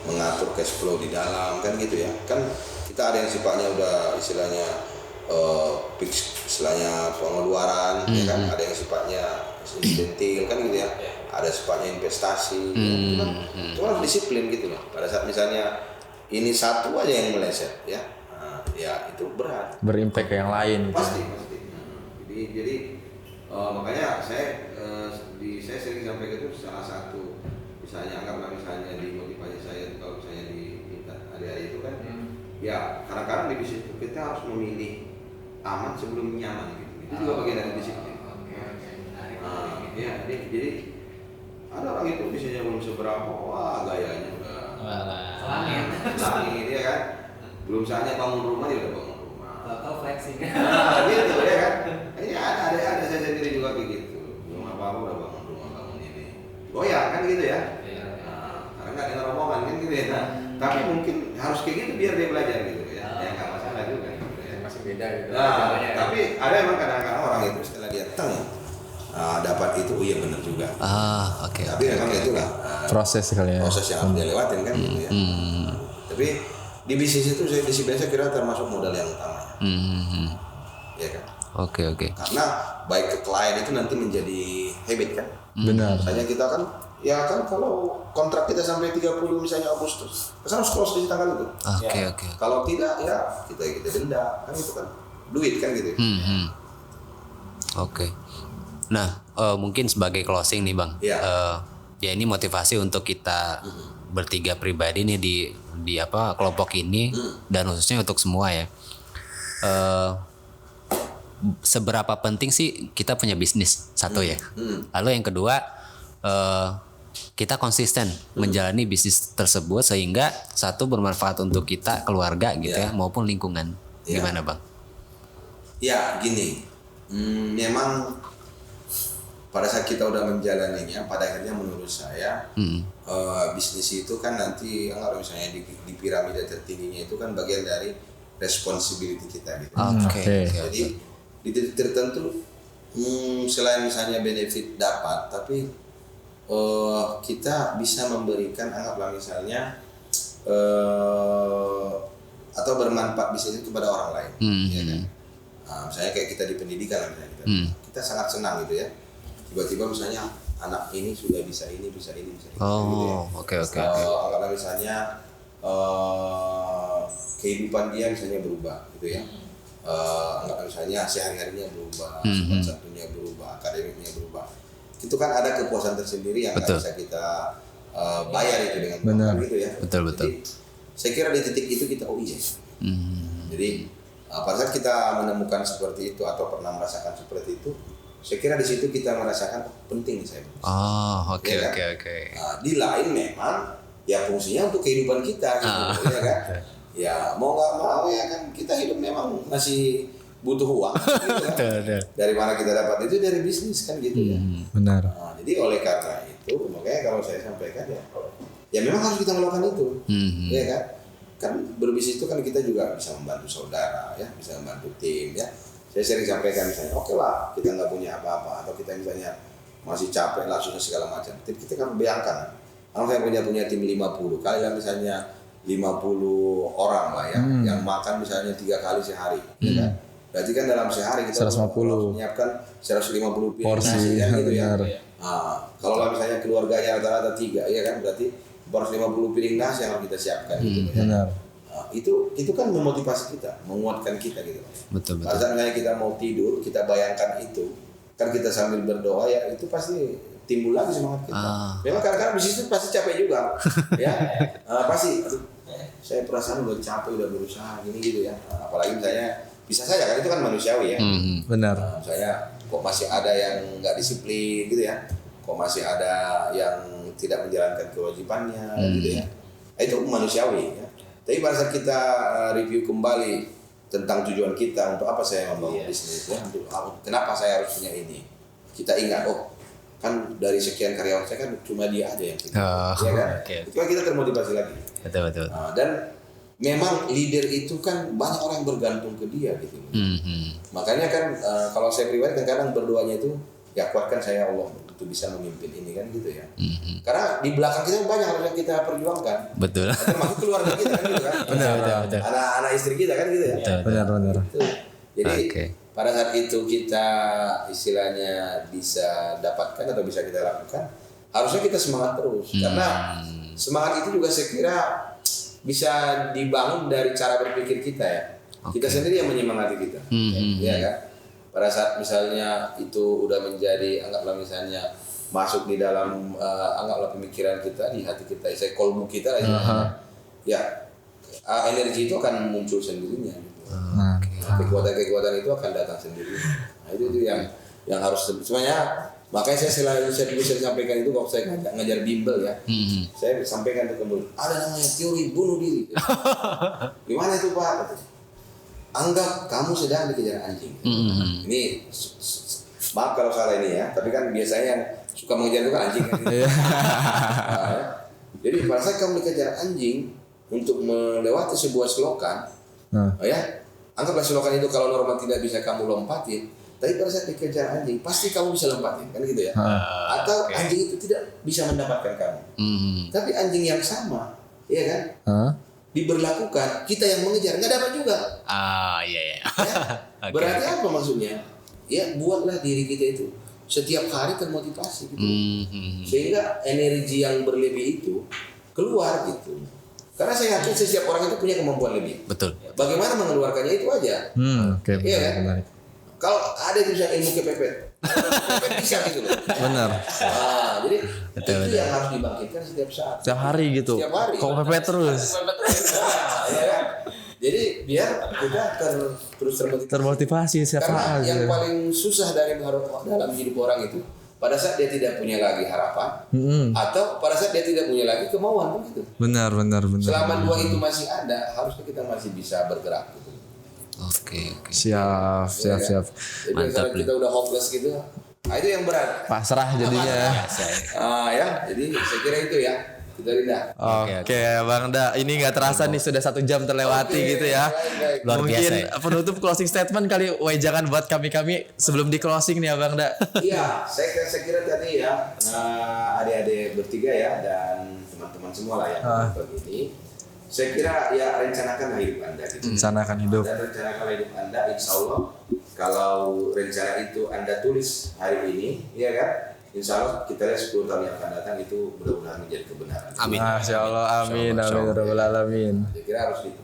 mengatur cash flow di dalam kan gitu ya. Kan kita ada yang sifatnya udah istilahnya fix, istilahnya pengeluaran, ya kan. Ada yang sifatnya incidental kan gitu ya. Ada sifatnya investasi, itu harus disiplin gitu loh. Pada saat misalnya ini satu aja yang meleset ya, ya itu berat. Berimpact ke yang lain. Pasti. Jadi makanya saya sering sampaikan itu salah satu misalnya anggaplah misalnya di motivasi saya kalau misalnya di adik-adik itu kan, ya kadang-kadang di bisnis itu kita harus memilih aman sebelum nyaman gitu. Itu juga bagian dari disiplin. Jadi ada orang itu bisnisnya belum seberapa, wah gayanya udah langit ya kan. Belum saatnya bangun rumah dia udah bangun rumah. Atau flexing. Gitu ya kan. Ini ada saya sendiri juga kayak gitu. Belum apa-apa udah bangun rumah, bangun ini. Goyang kan gitu ya. Karena nggak dengar omongan kan gitu ya. Tapi mungkin harus kayak gitu biar dia belajar gitu ya. Ya nggak masalah juga. Gitu ya. Masih beda gitu. Tapi ada emang kadang-kadang orang itu setelah dia dapat itu, oh iya benar juga. Oke. Tapi memang itulah Proses kali ya. proses yang harus dia lewatin kan gitu ya. Tapi di bisnis itu disiplin saya kira termasuk modal yang utama. Ya kan. Oke. Karena baik ke klien itu nanti menjadi habit kan. Benar. Misalnya kita kan, ya kan kalau kontrak kita sampai 30 misalnya Agustus, kita harus close di tanggal itu. Oke. Kalau tidak ya kita denda kan itu kan duit kan gitu. Oke. Nah, mungkin sebagai closing nih Bang. Iya. Ya ini motivasi untuk kita bertiga pribadi nih di kelompok ini dan khususnya untuk semua ya. Seberapa penting sih kita punya bisnis satu ya. Lalu yang kedua, kita konsisten menjalani bisnis tersebut sehingga satu bermanfaat untuk kita, keluarga gitu ya, maupun lingkungan. Gimana Bang? Ya gini, memang pada saat kita udah menjalaninya, pada akhirnya menurut saya bisnis itu kan nanti kalau misalnya di piramida tertingginya itu kan bagian dari responsibility kita gitu. Oke. Jadi di titik tertentu selain misalnya benefit dapat, tapi kita bisa memberikan anggaplah misalnya atau bermanfaat bisnis itu kepada orang lain, ya kan? Misalnya kayak kita di pendidikan misalnya kita sangat senang gitu ya. Tiba-tiba misalnya anak ini sudah bisa ini gitu ya. Oke. Anggaplah misalnya kehidupan dia misalnya berubah gitu ya. Anggaplah misalnya sehari-harinya berubah, sifat satunya berubah, akademiknya berubah. Itu kan ada kepuasan tersendiri yang nggak bisa kita bayar itu dengan benar gitu ya. Betul. Jadi, saya kira di titik itu kita Jadi pada saat kita menemukan seperti itu atau pernah merasakan seperti itu, saya kira di situ kita merasakan penting saya. Oke. Di lain memang ya fungsinya untuk kehidupan kita gitu, ya kan. Ya mau nggak mau ya kan kita hidup memang masih butuh uang gitu kan. Dari mana kita dapat itu? Dari bisnis kan gitu ya. Benar. Nah, jadi oleh karena itu makanya kalau saya sampaikan ya memang harus kita melakukan itu. Ya kan? Kan berbisnis itu kan kita juga bisa membantu saudara ya, bisa membantu tim ya. Saya sering sampaikan misalnya, oke lah kita nggak punya apa-apa atau kita misalnya masih capek lah susah segala macam. Tapi kita kan bayangkan, kalau saya punya tim 50, kalian misalnya 50 orang lah ya, yang makan misalnya 3 kali sehari, ya kan? Berarti kan dalam sehari kita 150 menyiapkan 150 piring porsi nasi ya, gitu ya. benar. Kalau lah misalnya keluarganya rata-rata 3, ya kan berarti 150 piring nasi yang harus kita siapkan gitu ya. Benar. Itu kan memotivasi kita, menguatkan kita gitu. Betul. Pada saat kita mau tidur, kita bayangkan itu, kan kita sambil berdoa ya, itu pasti timbul lagi semangat kita. Memang kadang-kadang di situ pasti capek juga, ya. Pasti, saya perasaan udah capek, udah berusaha gini gitu ya. Apalagi misalnya bisa saja kan itu kan manusiawi ya. Benar. Misalnya kok masih ada yang nggak disiplin gitu ya, kok masih ada yang tidak menjalankan kewajibannya gitu ya. Itu manusiawi ya. Tapi pada saat kita review kembali tentang tujuan kita untuk apa saya membangun bisnis ya, untuk kenapa saya harus punya ini, kita ingat kan dari sekian karyawan saya kan cuma dia aja yang kita, ya kan? Itu kan kita termotivasi lagi. Betul. Dan memang leader itu kan banyak orang bergantung ke dia gitu. Makanya kan kalau saya pribadi kadang-kadang berdoanya itu ya kuatkan saya Allah untuk bisa memimpin ini kan gitu ya. Karena di belakang kita banyak orang yang kita perjuangkan. Betul. Termasuk keluarga kita kan gitu kan. Betul. Anak-anak istri kita kan gitu ya. Benar. Gitu. Jadi pada saat itu kita istilahnya bisa dapatkan atau bisa kita lakukan, harusnya kita semangat terus. Karena semangat itu juga saya kira bisa dibangun dari cara berpikir kita ya. Kita sendiri yang menyemangati kita. Ya kan? Pada saat misalnya itu udah menjadi, anggaplah misalnya masuk di dalam anggaplah pemikiran kita, di hati kita, saya kolbu kita lah ya, energi itu akan muncul sendirinya gitu. Kekuatan-kekuatan itu akan datang sendiri. Nah, itu yang harus sebenarnya. Makanya saya dulu sampaikan itu waktu saya ngajar bimbel ya. Saya sampaikan itu kemudian ada namanya teori bunuh diri. Gimana itu Pak? Anggap kamu sedang dikejar anjing. Ini maaf kalau salah ini ya, tapi kan biasanya yang suka mengejar itu kan anjing kan. Jadi pada saat kamu dikejar anjing untuk melewati sebuah selokan, ya anggaplah selokan itu kalau normal tidak bisa kamu lompatin, tapi pada saat dikejar anjing pasti kamu bisa lompatin kan gitu ya. Atau anjing itu tidak bisa mendapatkan kamu. Tapi anjing yang sama, ya kan? Diberlakukan, kita yang mengejar nggak dapat juga. Iya. Ya? Berarti apa maksudnya? Ya buatlah diri kita itu setiap hari termotivasi gitu. Sehingga energi yang berlebih itu keluar gitu. Karena saya yakin setiap orang itu punya kemampuan lebih. Betul. Bagaimana mengeluarkannya itu aja. Iya kan? Kalau ada yang bisa ilmu kepepet, bisa gitu loh. Benar. Jadi itu yang harus dibangkitkan setiap saat. Setiap hari gitu. Setiap hari. Kok pepet terus? Ya kan? Jadi biar kita terus Termotivasi setiap Karena saat. yang paling susah dalam hidup orang itu pada saat dia tidak punya lagi harapan atau pada saat dia tidak punya lagi kemauan begitu. Benar. Selama dua itu masih ada, harusnya kita masih bisa bergerak gitu. Oke. Siap. Jadi Mantap, kalau kita udah hopeless gitu, itu yang berat. Pasrah jadinya. Ya, jadi saya kira itu ya. Kita Rinda. Oke, Bang Da. Ini nggak terasa nih sudah 1 jam terlewati gitu ya. Baik. Luar Mungkin biasa ya. penutup closing statement kali wejangan buat kami sebelum di closing nih ya Bang Da. Iya, saya kira tadi ya adik-adik bertiga ya dan teman-teman semua lah yang nonton ini. Saya kira ya rencanakanlah hidup Anda gitu. Rencanakan hidup. Dan rencanakanlah hidup Anda, insya Allah kalau rencana itu Anda tulis hari ini, ya kan? Insya Allah kita lihat 10 tahun yang akan datang itu mudah-mudahan menjadi kebenaran. Amin. Masya Allah, amin. Rabbal alamin. Saya kira harus itu.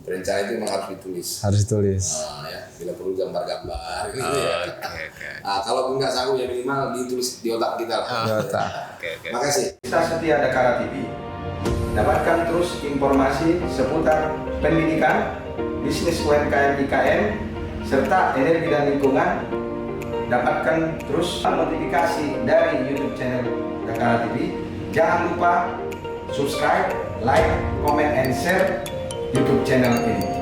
Rencana itu memang harus ditulis. Harus ditulis. Ya, bila perlu gambar-gambar gitu ya. Kalau nggak sanggup ya minimal ditulis di otak kita lah. Di otak. Makasih. Kita setia Dakara TV. Dapatkan terus informasi seputar pendidikan, bisnis UMKM IKM, serta energi dan lingkungan. Dapatkan terus notifikasi dari YouTube channel Dakara TV. Jangan lupa subscribe, like, comment, and share YouTube channel ini.